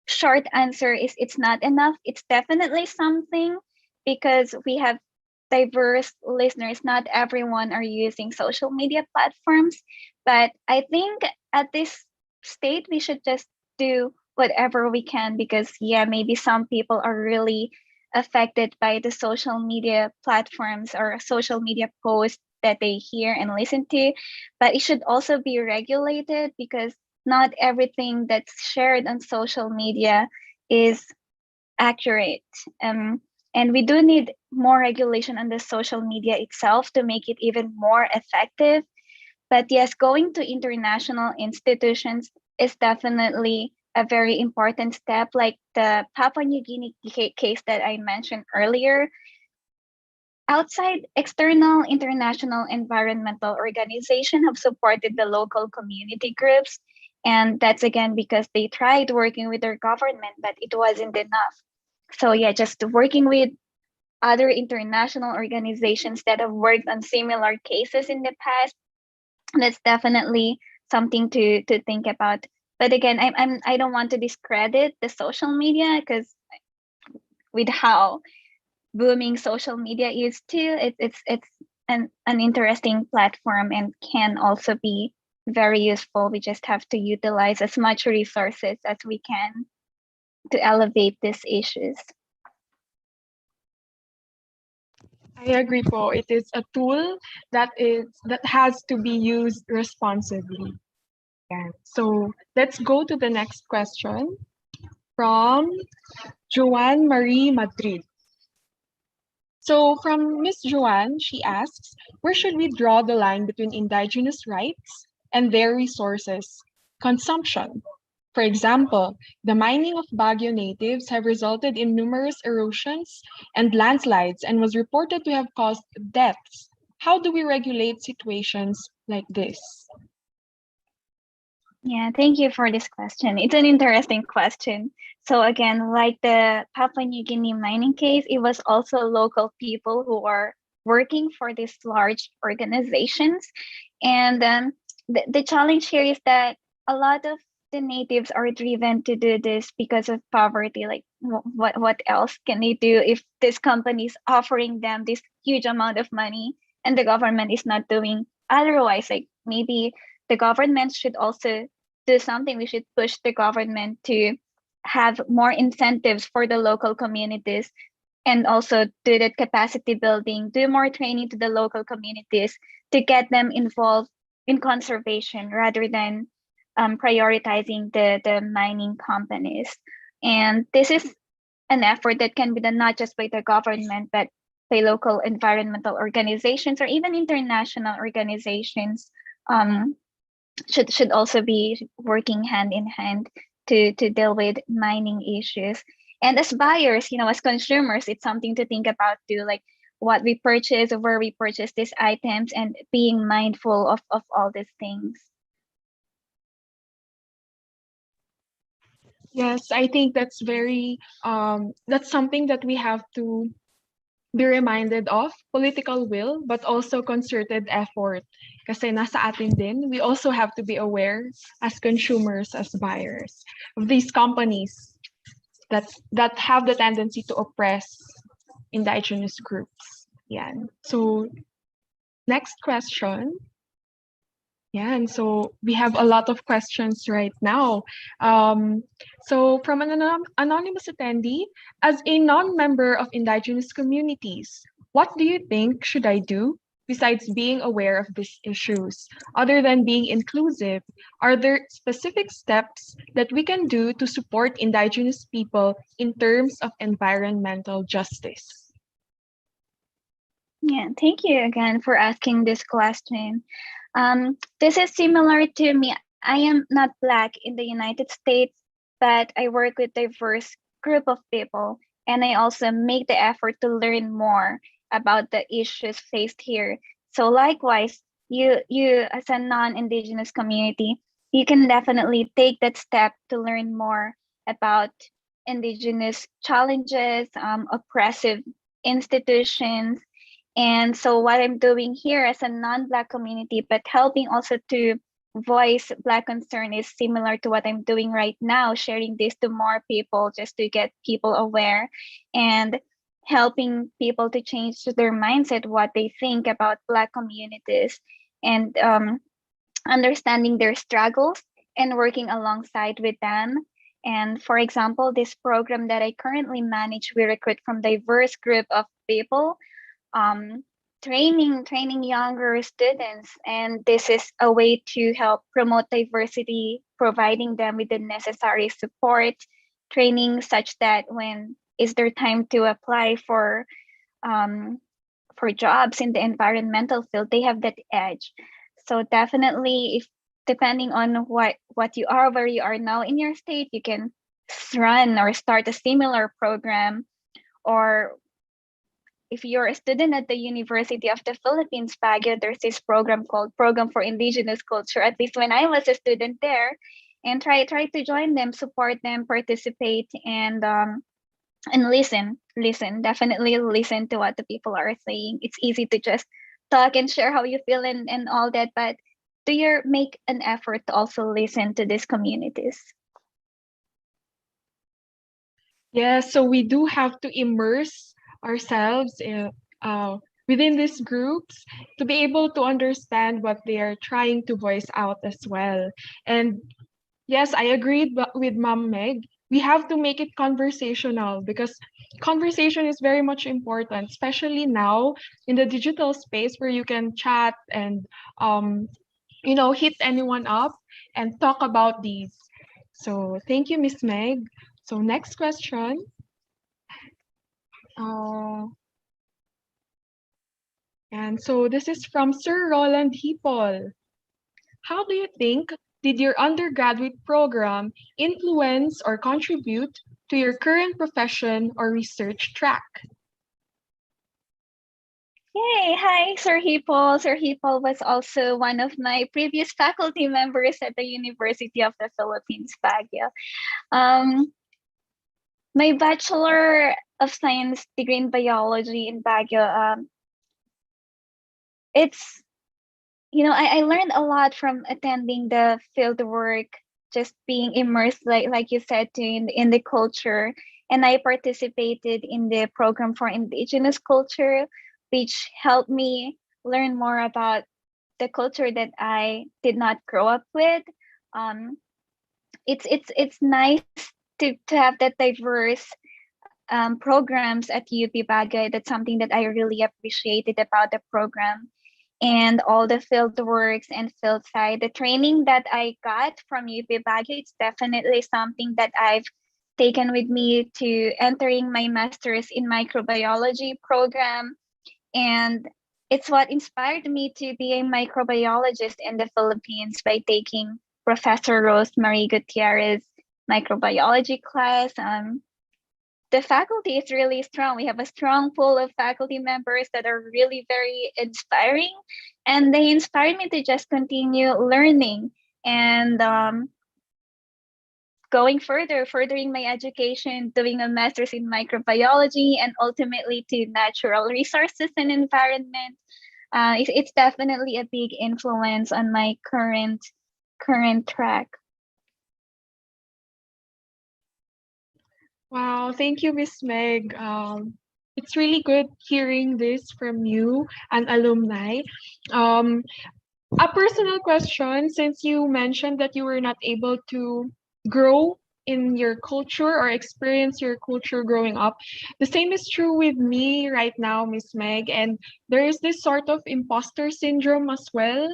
short answer is it's not enough. It's definitely something, because we have diverse listeners. Not everyone are using social media platforms, but I think at this state we should just do whatever we can, because yeah, maybe some people are really affected by the social media platforms or social media posts that they hear and listen to, but it should also be regulated, because not everything that's shared on social media is accurate. And we do need more regulation on the social media itself to make it even more effective. But yes, going to international institutions is definitely a very important step, like the Papua New Guinea case that I mentioned earlier. Outside, external international environmental organizations have supported the local community groups. And that's again because they tried working with their government, but it wasn't enough. So yeah, just working with other international organizations that have worked on similar cases in the past, that's definitely something to think about. But again, I don't want to discredit the social media, because with how booming social media is too, it's an interesting platform and can also be very useful. We just have to utilize as much resources as we can to elevate these issues. I agree po. It is a tool that has to be used responsibly. Yeah. So let's go to the next question from Joanne Marie Madrid. So from Miss Joanne, she asks, where should we draw the line between indigenous rights and their resources consumption? For example, the mining of Baguio natives have resulted in numerous erosions and landslides and was reported to have caused deaths. How do we regulate situations like this? Yeah, thank you for this question. It's an interesting question. So again, like the Papua New Guinea mining case, it was also local people who are working for these large organizations. And the challenge here is that a lot of the natives are driven to do this because of poverty. Like what else can they do if this company is offering them this huge amount of money and the government is not doing otherwise? Like maybe the government should also do something. We should push the government to have more incentives for the local communities, and also do that capacity building, do more training to the local communities to get them involved in conservation rather than prioritizing the mining companies. And this is an effort that can be done not just by the government, but by local environmental organizations or even international organizations. Should also be working hand in hand to deal with mining issues. And as buyers, as consumers, it's something to think about too, like what we purchase, where we purchase these items, and being mindful of all these things. Yes, I think that's that's something that we have to be reminded of, political will, but also concerted effort. Kasi nasa atin din, we also have to be aware as consumers, as buyers, of these companies that have the tendency to oppress indigenous groups. Yeah. So next question Yeah, and so we have a lot of questions right now. So from an anonymous attendee, as a non-member of indigenous communities, what do you think should I do besides being aware of these issues? Other than being inclusive, are there specific steps that we can do to support indigenous people in terms of environmental justice? Yeah, thank you again for asking this question. This is similar to me. I am not Black in the United States, but I work with diverse group of people, and I also make the effort to learn more about the issues faced here. So likewise, you as a non-Indigenous community, you can definitely take that step to learn more about Indigenous challenges, oppressive institutions. And so what I'm doing here as a non-Black community, but helping also to voice Black concern is similar to what I'm doing right now, sharing this to more people just to get people aware and helping people to change their mindset, what they think about Black communities, and understanding their struggles and working alongside with them. And for example, this program that I currently manage, we recruit from diverse group of people, um, training younger students, and this is a way to help promote diversity, providing them with the necessary support training such that when is their time to apply um, for jobs in the environmental field, they have that edge. So definitely, if depending on what you are, where you are now in your state, you can run or start a similar program. Or if you're a student at the University of the Philippines, Baguio, there's this program called Program for Indigenous Culture. At least when I was a student there, and try to join them, support them, participate, and listen. Definitely listen to what the people are saying. It's easy to just talk and share how you feel and all that, but do you make an effort to also listen to these communities? Yeah, so we do have to immerse ourselves uh, within these groups to be able to understand what they are trying to voice out as well. And yes, I agreed with Mom Meg. We have to make it conversational because conversation is very much important, especially now in the digital space where you can chat and hit anyone up and talk about these. So thank you, Miss Meg. So next question. Uh, and so this is from Sir Roland Hipol. How do you think did your undergraduate program influence or contribute to your current profession or research track? Yay! Hi, Sir Hipol. Sir Hipol was also one of my previous faculty members at the University of the Philippines, Baguio. My Bachelor of Science degree in Biology in Baguio, it's, I learned a lot from attending the field work, just being immersed, like you said, in the culture. And I participated in the program for Indigenous culture, which helped me learn more about the culture that I did not grow up with. Um, it's nice to have that diverse programs at UP Baguio. That's something that I really appreciated about the program, and all the field works and field side. The training that I got from UP Baguio, it's definitely something that I've taken with me to entering my master's in microbiology program. And it's what inspired me to be a microbiologist in the Philippines by taking Professor Rosemary Gutierrez microbiology class. The faculty is really strong. We have a strong pool of faculty members that are really very inspiring, and they inspired me to just continue learning and going furthering my education, doing a master's in microbiology, and ultimately to natural resources and environment. It's definitely a big influence on my current track. Wow, thank you, Miss Meg. It's really good hearing this from you, an alumni. Um, A personal question, since you mentioned that you were not able to grow in your culture or experience your culture growing up, the same is true with me right now, Miss Meg, and there is this sort of imposter syndrome as well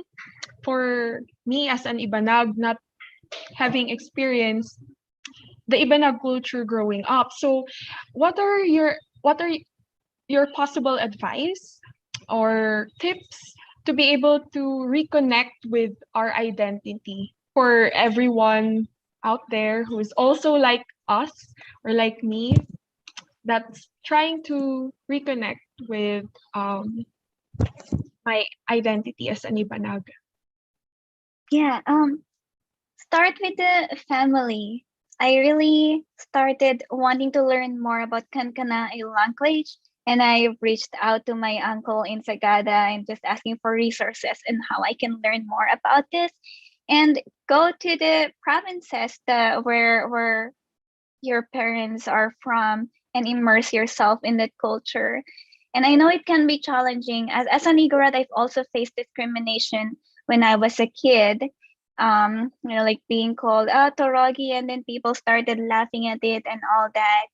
for me as an Ibanag, not having experienced the Ibanag culture growing up. So what are your possible advice or tips to be able to reconnect with our identity for everyone out there who is also like us or like me, that's trying to reconnect with my identity as an Ibanag? Yeah, start with the family. I really started wanting to learn more about Kankana language, and I reached out to my uncle in Sagada and just asking for resources and how I can learn more about this, and go to the provinces where your parents are from and immerse yourself in that culture. And I know it can be challenging. As an Igorot, I've also faced discrimination when I was a kid. Like being called Torogi, and then people started laughing at it and all that.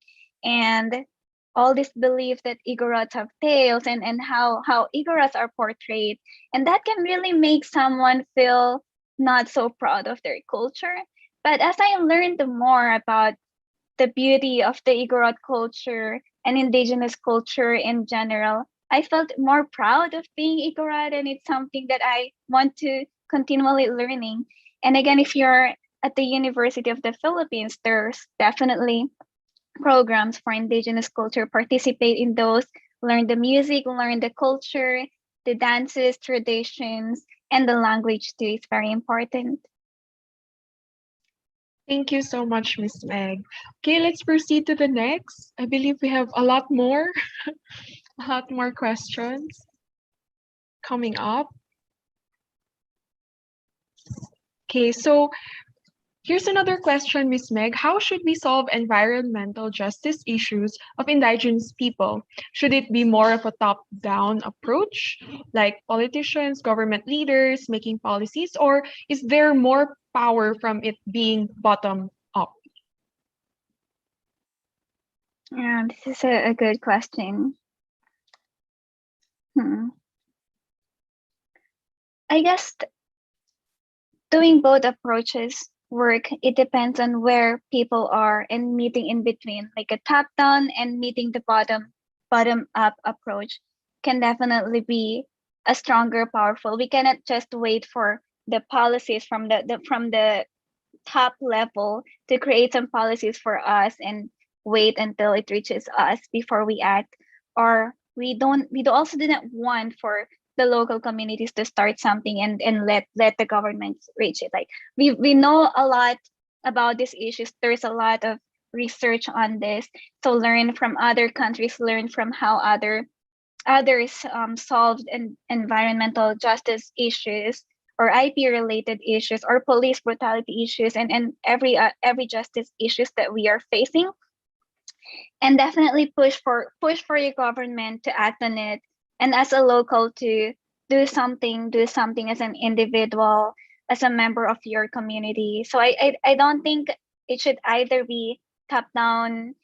And all this belief that Igorots have tails, and how Igorots are portrayed. And that can really make someone feel not so proud of their culture. But as I learned more about the beauty of the Igorot culture and indigenous culture in general, I felt more proud of being Igorot, and it's something that I want to continually learning. And again, if you're at the University of the Philippines, there's definitely programs for indigenous culture. Participate in those, learn the music, learn the culture, the dances, traditions, and the language too is very important. Thank you so much, Miss Meg. Okay, let's proceed to the next. I believe we have a lot more, a lot more questions coming up. Okay, so here's another question, Miss Meg. How should we solve environmental justice issues of indigenous people? Should it be more of a top-down approach, like politicians, government leaders making policies, or is there more power from it being bottom-up? Yeah, this is a good question. I guess doing both approaches work. It depends on where people are and meeting in between, like a top down and meeting the bottom up approach can definitely be a stronger, powerful. We cannot just wait for the policies from the top level to create some policies for us and wait until it reaches us before we act. Or we also didn't want for the local communities to start something and let the government reach it. Like we know a lot about these issues. There's a lot of research on this. So learn from other countries, learn from how others solved environmental justice issues or IP related issues or police brutality issues and every justice issues that we are facing, and definitely push for your government to act on it, and as a local to do something as an individual, as a member of your community. So I don't think it should either be top down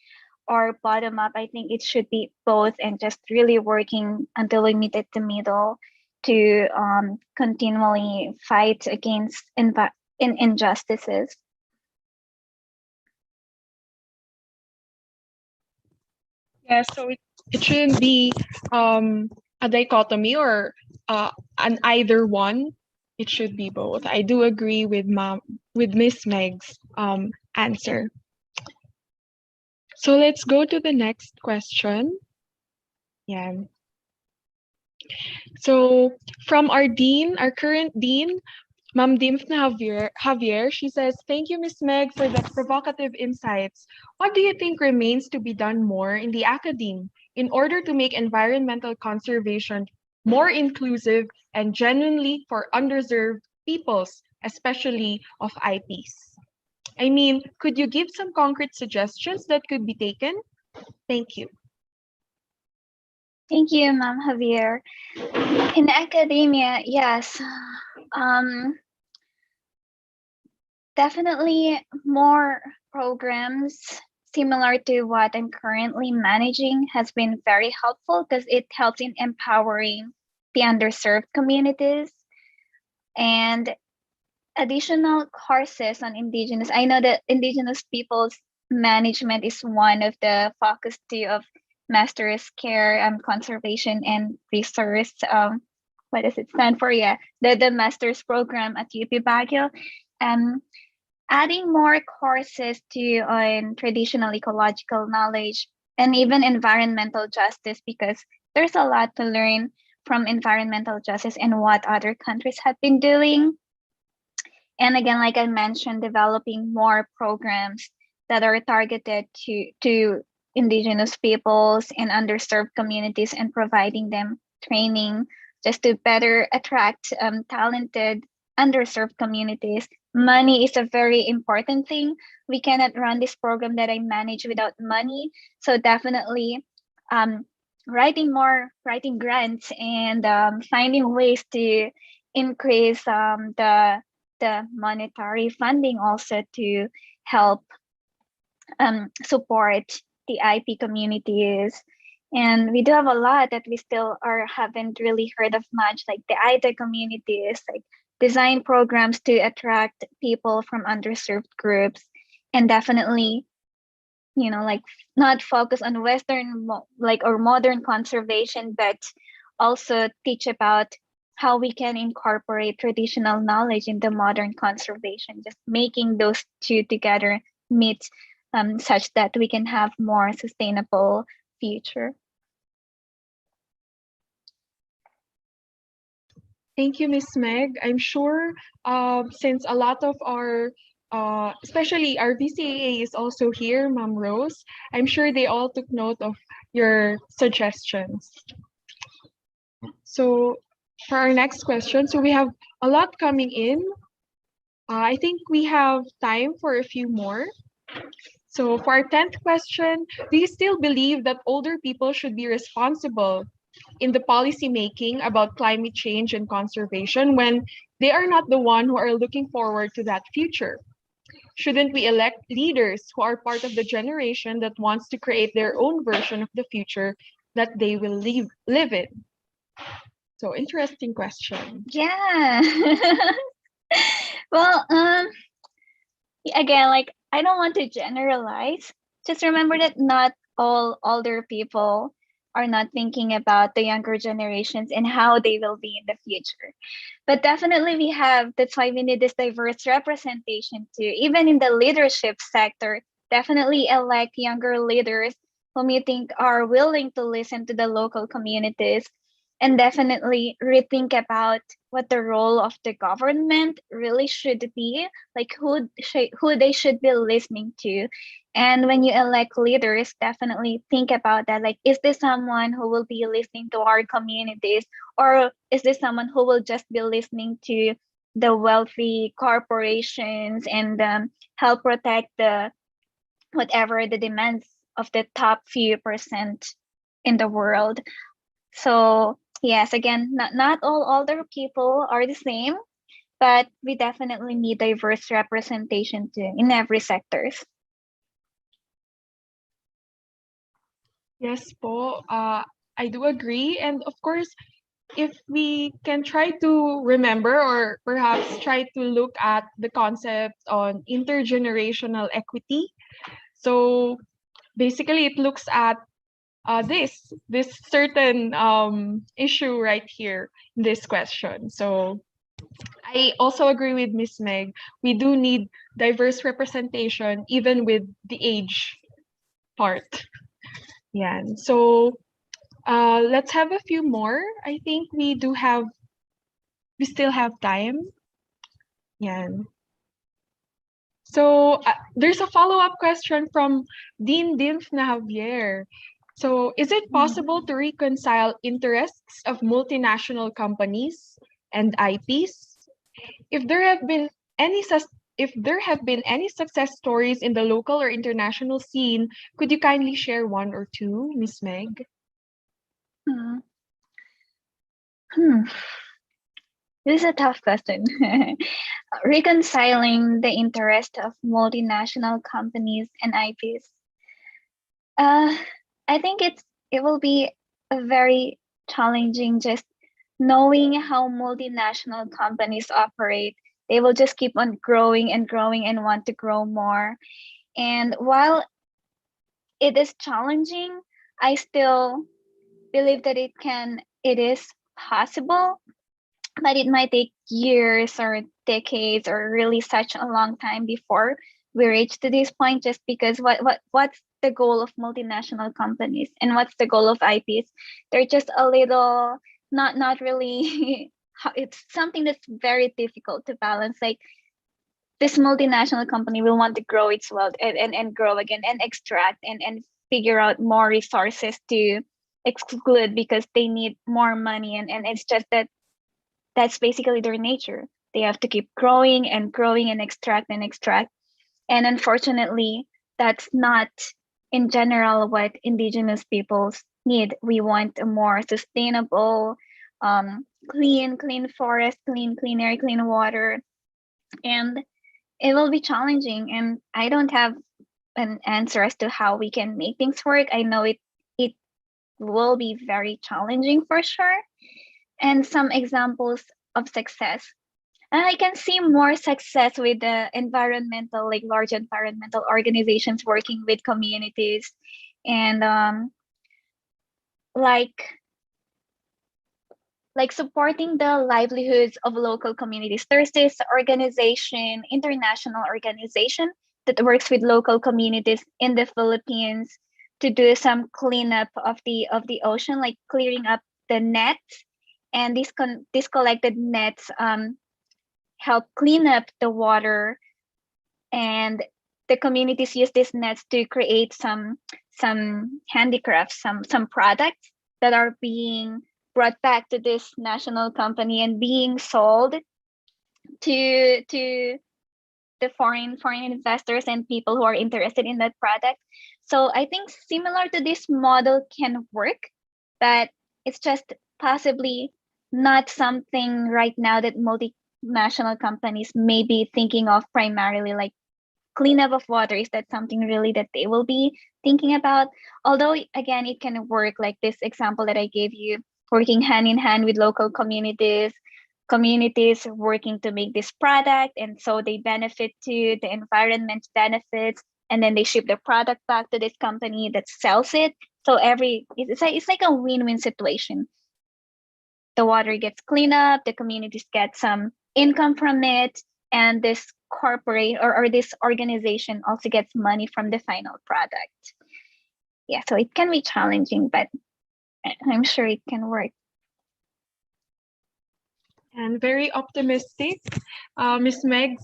or bottom up. I think it should be both, and just really working until we meet at the middle to continually fight against injustices. Yeah, so it shouldn't be a dichotomy or an either one. It should be both. I do agree with Miss Meg's answer. So let's go to the next question. Yeah. So from our dean, our current dean, Ma'am Dimfna Javier, she says, thank you, Miss Meg, for the provocative insights. What do you think remains to be done more in the academe in order to make environmental conservation more inclusive and genuinely for underserved peoples, especially of IPs? I mean, could you give some concrete suggestions that could be taken? Thank you. Thank you, Ma'am Javier. In academia, yes, Definitely more programs similar to what I'm currently managing has been very helpful because it helps in empowering the underserved communities, and additional courses on indigenous. I know that indigenous peoples management is one of the focus too of master's care, conservation and resource. What does it stand for? Yeah, the master's program at UP Baguio. Um, Adding more courses to on traditional ecological knowledge and even environmental justice, because there's a lot to learn from environmental justice and what other countries have been doing. And again, like I mentioned, developing more programs that are targeted to indigenous peoples and underserved communities and providing them training just to better attract talented underserved communities. Money is a very important thing. We cannot run this program that I manage without money. So definitely writing grants and finding ways to increase the monetary funding also to help support the IP communities. And we do have a lot that we still haven't really heard of much, like the IDA communities, like design programs to attract people from underserved groups, and definitely, like not focus on Western or modern conservation, but also teach about how we can incorporate traditional knowledge into modern conservation, just making those two together meet such that we can have more sustainable future. Thank you, Miss Meg. I'm sure since a lot of our, especially our VCAA is also here, Ma'am Rose, I'm sure they all took note of your suggestions. So for our next question, so we have a lot coming in. I think we have time for a few more. So for our 10th question, do you still believe that older people should be responsible in the policy making about climate change and conservation when they are not the one who are looking forward to that future? Shouldn't we elect leaders who are part of the generation that wants to create their own version of the future that they will live in? So interesting question. Yeah. Well, again, like I don't want to generalize. Just remember that not all older people are not thinking about the younger generations and how they will be in the future. But definitely that's why we need this diverse representation too. Even in the leadership sector, definitely elect younger leaders whom you think are willing to listen to the local communities, and definitely rethink about what the role of the government really should be, like who they should be listening to. And when you elect leaders, definitely think about that, like, is this someone who will be listening to our communities, or is this someone who will just be listening to the wealthy corporations and help protect the whatever the demands of the top few percent in the world? So yes, again, not all older people are the same, but we definitely need diverse representation too in every sectors. Yes po, I do agree. And of course, if we can try to remember or perhaps try to look at the concept on intergenerational equity. So basically it looks at this certain issue right here in this question. So I also agree with Miss Meg. We do need diverse representation even with the age part. Yeah. So let's have a few more. I think we still have time. Yeah. So there's a follow-up question from Dean Dimfna Javier. So is it possible to reconcile interests of multinational companies and IPs? If there have been any success stories in the local or international scene, could you kindly share one or two, Miss Meg? Hmm. Hmm. This is a tough question. Reconciling the interest of multinational companies and IPs. I think it will be a very challenging, just knowing how multinational companies operate. They will just keep on growing and growing and want to grow more. And while it is challenging, I still believe that it is possible, but it might take years or decades or really such a long time before we reach to this point, just because what's the goal of multinational companies and what's the goal of IPs? They're just a little not really it's something that's very difficult to balance. Like, this multinational company will want to grow its wealth and grow again and extract and figure out more resources to exclude because they need more money, and it's just that that's basically their nature. They have to keep growing and growing and extract and extract. And unfortunately, that's not in general what indigenous peoples need. We want a more sustainable, clean forest, clean air, clean water. And it will be challenging. And I don't have an answer as to how we can make things work. I know it will be very challenging for sure. And some examples of success. And I can see more success with the environmental, like large environmental organizations working with communities, and like supporting the livelihoods of local communities. There's this organization, international organization, that works with local communities in the Philippines to do some cleanup of the ocean, like clearing up the nets. And these collected nets help clean up the water, and the communities use these nets to create some handicrafts, some products that are being brought back to this national company and being sold to the foreign investors and people who are interested in that product. So I think similar to this model can work, but it's just possibly not something right now that multinational companies may be thinking of primarily. Like, cleanup of water, is that something really that they will be thinking about? Although again, it can work, like this example that I gave you, working hand in hand with local communities working to make this product, and so they benefit to the environment benefits, and then they ship the product back to this company that sells it. So it's like a win-win situation. The water gets cleaned up, the communities get some income from it, and this corporate or this organization also gets money from the final product. Yeah, so it can be challenging, but I'm sure it can work. And very optimistic. Ms. Meg's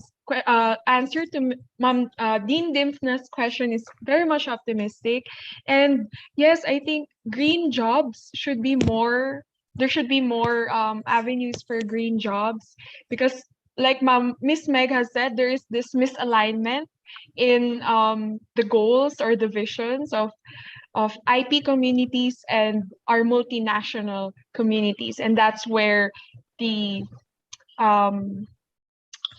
answer to Dean Dimfna's question is very much optimistic. And yes, I think green jobs should be more, there should be more avenues for green jobs, because like Miss Meg has said, there is this misalignment in the goals or the visions of IP communities and our multinational communities. And that's where the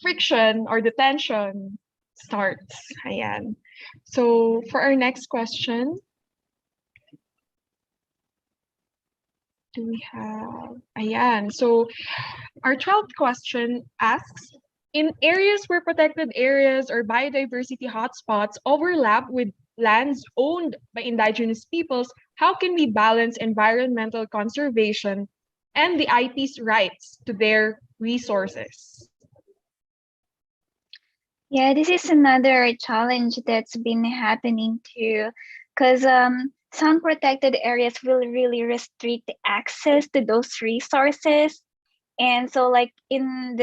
friction or the tension starts. Ayan. So for our next question, do we have, ayan. So our 12th question asks, in areas where protected areas or biodiversity hotspots overlap with lands owned by indigenous peoples, how can we balance environmental conservation and the IP's rights to their resources? Yeah, this is another challenge that's been happening too, because some protected areas will really restrict access to those resources. And so, like in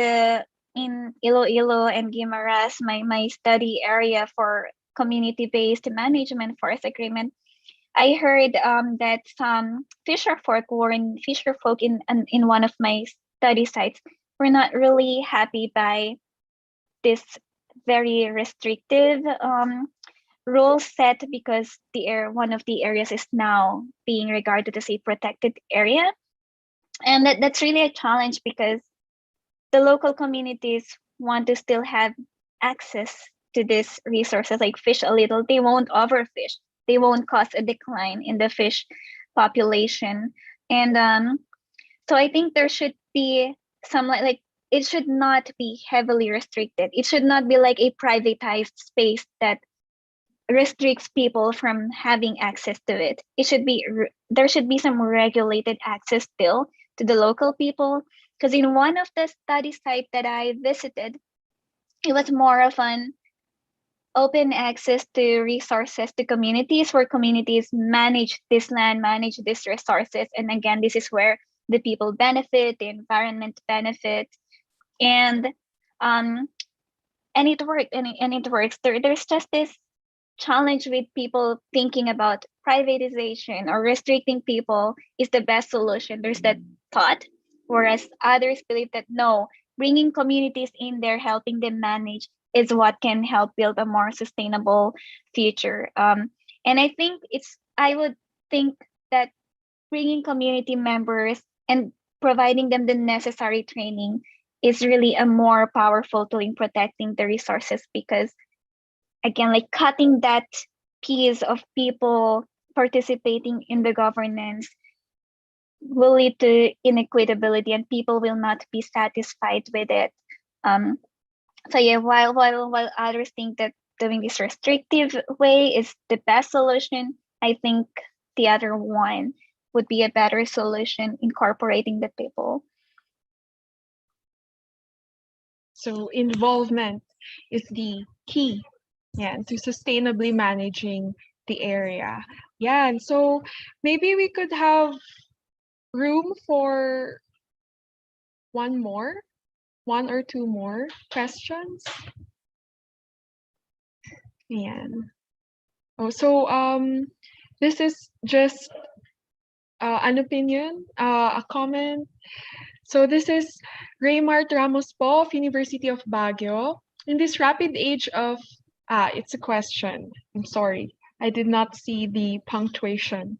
Iloilo and Guimaras, my study area for community-based management forest agreement, I heard that some fisherfolk in one of my study sites were not really happy by this very restrictive rule set, because one of the areas is now being regarded as a protected area. And that's really a challenge, because the local communities want to still have access to these resources, like fish a little, they won't overfish, they won't cause a decline in the fish population. And so I think there should be some like it should not be heavily restricted. It should not be like a privatized space that restricts people from having access to it. It should be there should be some regulated access still to the local people. Because in one of the study sites that I visited, it was more of an open access to resources to communities, where communities manage this land, manage these resources. And again, this is where the people benefit, the environment benefits, and it worked, and it works. There's just this challenge with people thinking about privatization or restricting people is the best solution. There's that thought, whereas others believe that no, bringing communities in there, helping them manage is what can help build a more sustainable future. And I would think that bringing community members and providing them the necessary training is really a more powerful tool in protecting the resources, because again, like cutting that piece of people participating in the governance will lead to inequitability, and people will not be satisfied with it. So yeah, while others think that doing this restrictive way is the best solution, I think the other one would be a better solution, incorporating the people. So involvement is the key, yeah, to sustainably managing the area. Yeah, and so maybe we could have room for one or two more questions. Yeah. Oh, so this is just an opinion, a comment. So this is Raymart Ramos po of University of Baguio. In this rapid age of, it's a question. I'm sorry. I did not see the punctuation.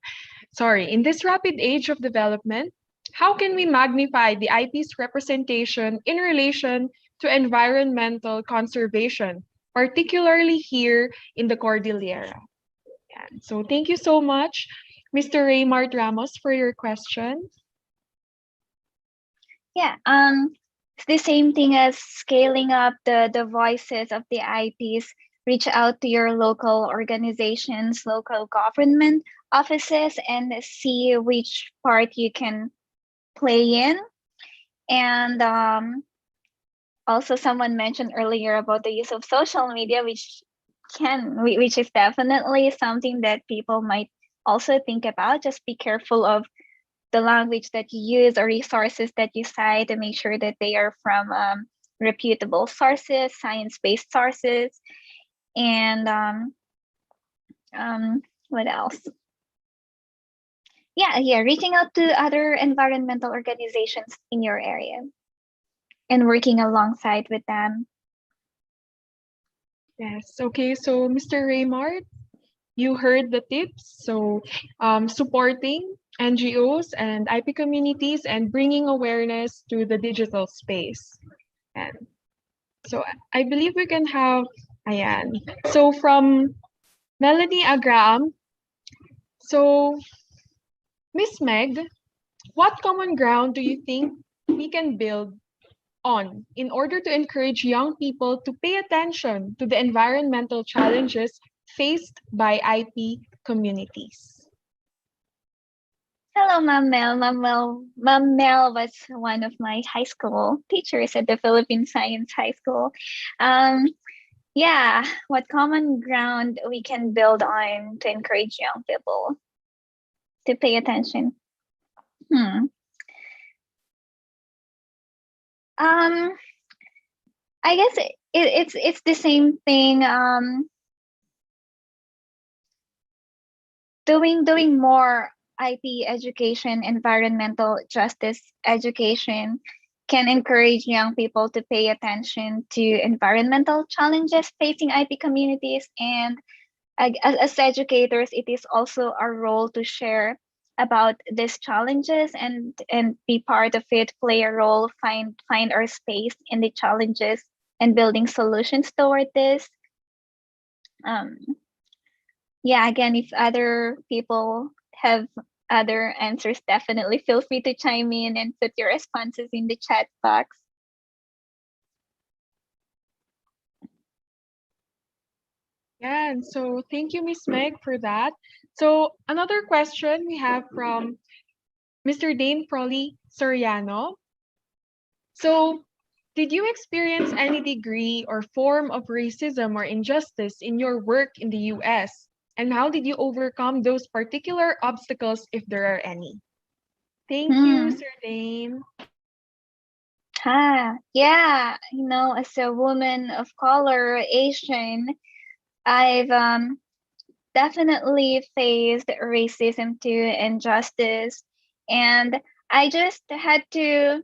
Sorry. In this rapid age of development, how can we magnify the IP's representation in relation to environmental conservation, particularly here in the Cordillera? And so thank you so much, Mr. Raymart Ramos, for your question. Yeah, it's the same thing as scaling up the voices of the IPs. Reach out to your local organizations, local government offices, and see which part you can play in. And also, someone mentioned earlier about the use of social media, which is definitely something that people might also think about. Just be careful of the language that you use or resources that you cite, to make sure that they are from reputable sources, science-based sources. And what else? Yeah, reaching out to other environmental organizations in your area and working alongside with them. Yes, okay, so Mr. Raymart, you heard the tips. So supporting NGOs and IP communities and bringing awareness to the digital space. And so I believe we can have, ayan. So from Melanie Agram, so Miss Meg, what common ground do you think we can build on in order to encourage young people to pay attention to the environmental challenges faced by IP communities? Hello, Ma'am Mel. Ma'am Mel was one of my high school teachers at the Philippine Science High School. Yeah, what common ground we can build on to encourage young people to pay attention? I guess it's the same thing. Doing more IP education, environmental justice education can encourage young people to pay attention to environmental challenges facing IP communities. And as educators, it is also our role to share about these challenges and be part of it, play a role, find our space in the challenges and building solutions toward this. Yeah, again, if other people have other answers, definitely feel free to chime in and put your responses in the chat box. Yeah, and so thank you, Miss Meg, for that. So another question we have from Mr. Dane Crowley Soriano. So, did you experience any degree or form of racism or injustice in your work in the US? And how did you overcome those particular obstacles, if there are any? Thank you, Sir Dane. Yeah, you know, as a woman of color, Asian, I've definitely faced racism too, injustice, and I just had to,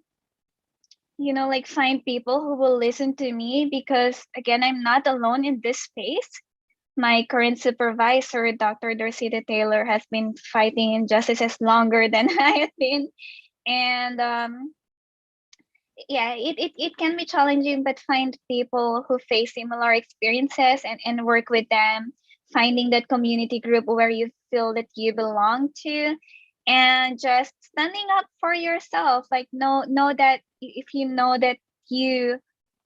you know, like find people who will listen to me because again, I'm not alone in this space. My current supervisor, Dr. Dorcita Taylor, has been fighting injustices longer than I have been, and yeah, it can be challenging, but find people who face similar experiences and work with them, finding that community group where you feel that you belong to, and just standing up for yourself. Like know that if you know that you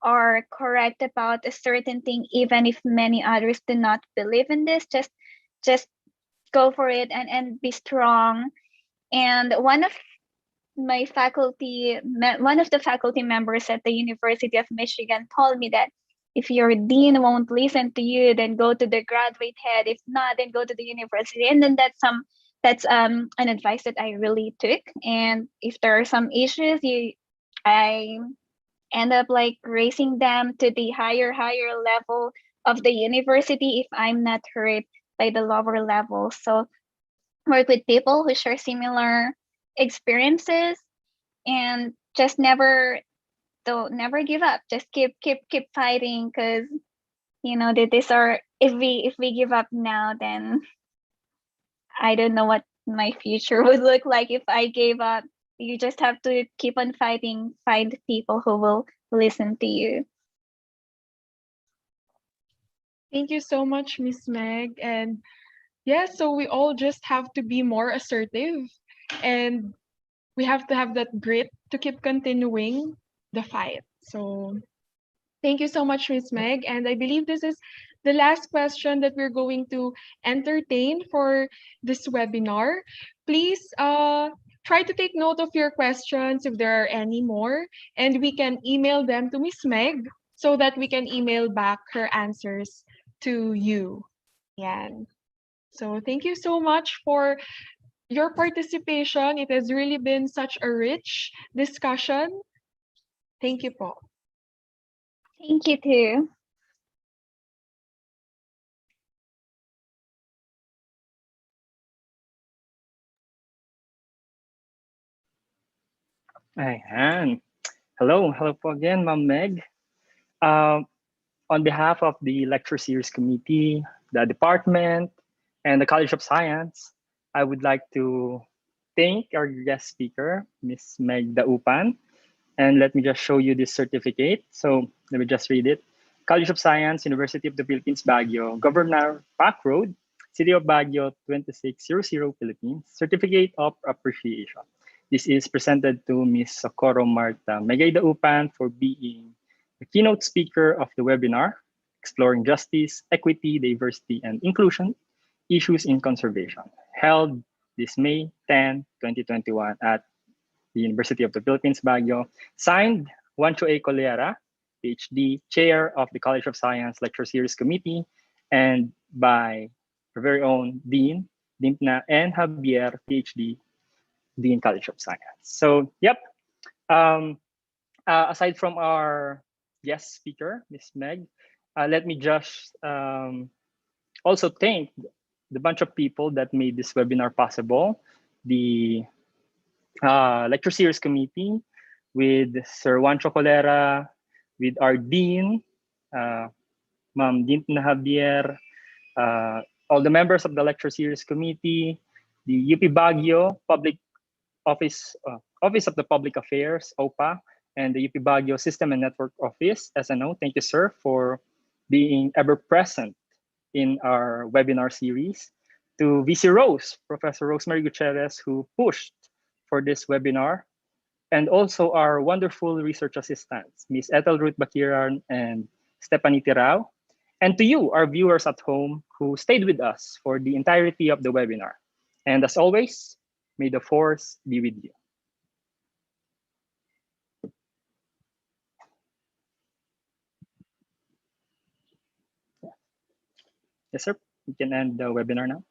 are correct about a certain thing, even if many others do not believe in this, just go for it and be strong. And one of the faculty members at the University of Michigan told me that if your dean won't listen to you, then go to the graduate head. If not, then go to the university. And then that's an advice that I really took. And if there are some issues, I end up like raising them to the higher level of the university if I'm not heard by the lower level. So work with people who share similar experiences and just never give up. Just keep fighting, because you know that these are, if we give up now, then I don't know what my future would look like if I gave up. You just have to keep on fighting, find people who will listen to you. Thank you so much, Miss Meg. And yeah, so we all just have to be more assertive, and we have to have that grit to keep continuing the fight. So thank you so much, Miss Meg. And I believe this is the last question that we're going to entertain for this webinar. Please try to take note of your questions if there are any more, and we can email them to Miss Meg so that we can email back her answers to you. Yan. So thank you so much for your participation. It has really been such a rich discussion. Thank you po. Thank you too. Ayan. Hello po again, Ma'am Meg. On behalf of the Lecture Series Committee, the department, and the College of Science, I would like to thank our guest speaker, Ms. Meg Daupan. And let me just show you this certificate. So let me just read it. College of Science, University of the Philippines, Baguio, Governor Park Road, City of Baguio, 2600, Philippines, Certificate of Appreciation. This is presented to Ms. Socorro Marta Megay Daupan for being the keynote speaker of the webinar, Exploring Justice, Equity, Diversity, and Inclusion, Issues in Conservation, held this May 10, 2021 at the University of the Philippines, Baguio. Signed, Juancho A. Colera, PhD, Chair of the College of Science Lecture Series Committee, and by our very own Dean, Dimpna and Javier, PhD, Dean College of Science. So, yep. Aside from our guest speaker, Ms. Meg, let me just also thank the bunch of people that made this webinar possible. The Lecture Series Committee with Sir Juan Chocolera, with our Dean, Ma'am Dintna Javier, all the members of the Lecture Series Committee, the UP Baguio Public Office of the Public Affairs, OPA, and the UP Baguio System and Network Office, SNO. Thank you, sir, for being ever present in our webinar series. To VC Rose, Professor Rosemary Gutierrez, who pushed for this webinar, and also our wonderful research assistants, Ms. Ethel Ruth Bakiran and Stephanie Tirao, and to you, our viewers at home, who stayed with us for the entirety of the webinar. And as always, may the force be with you. Yes, sir. We can end the webinar now.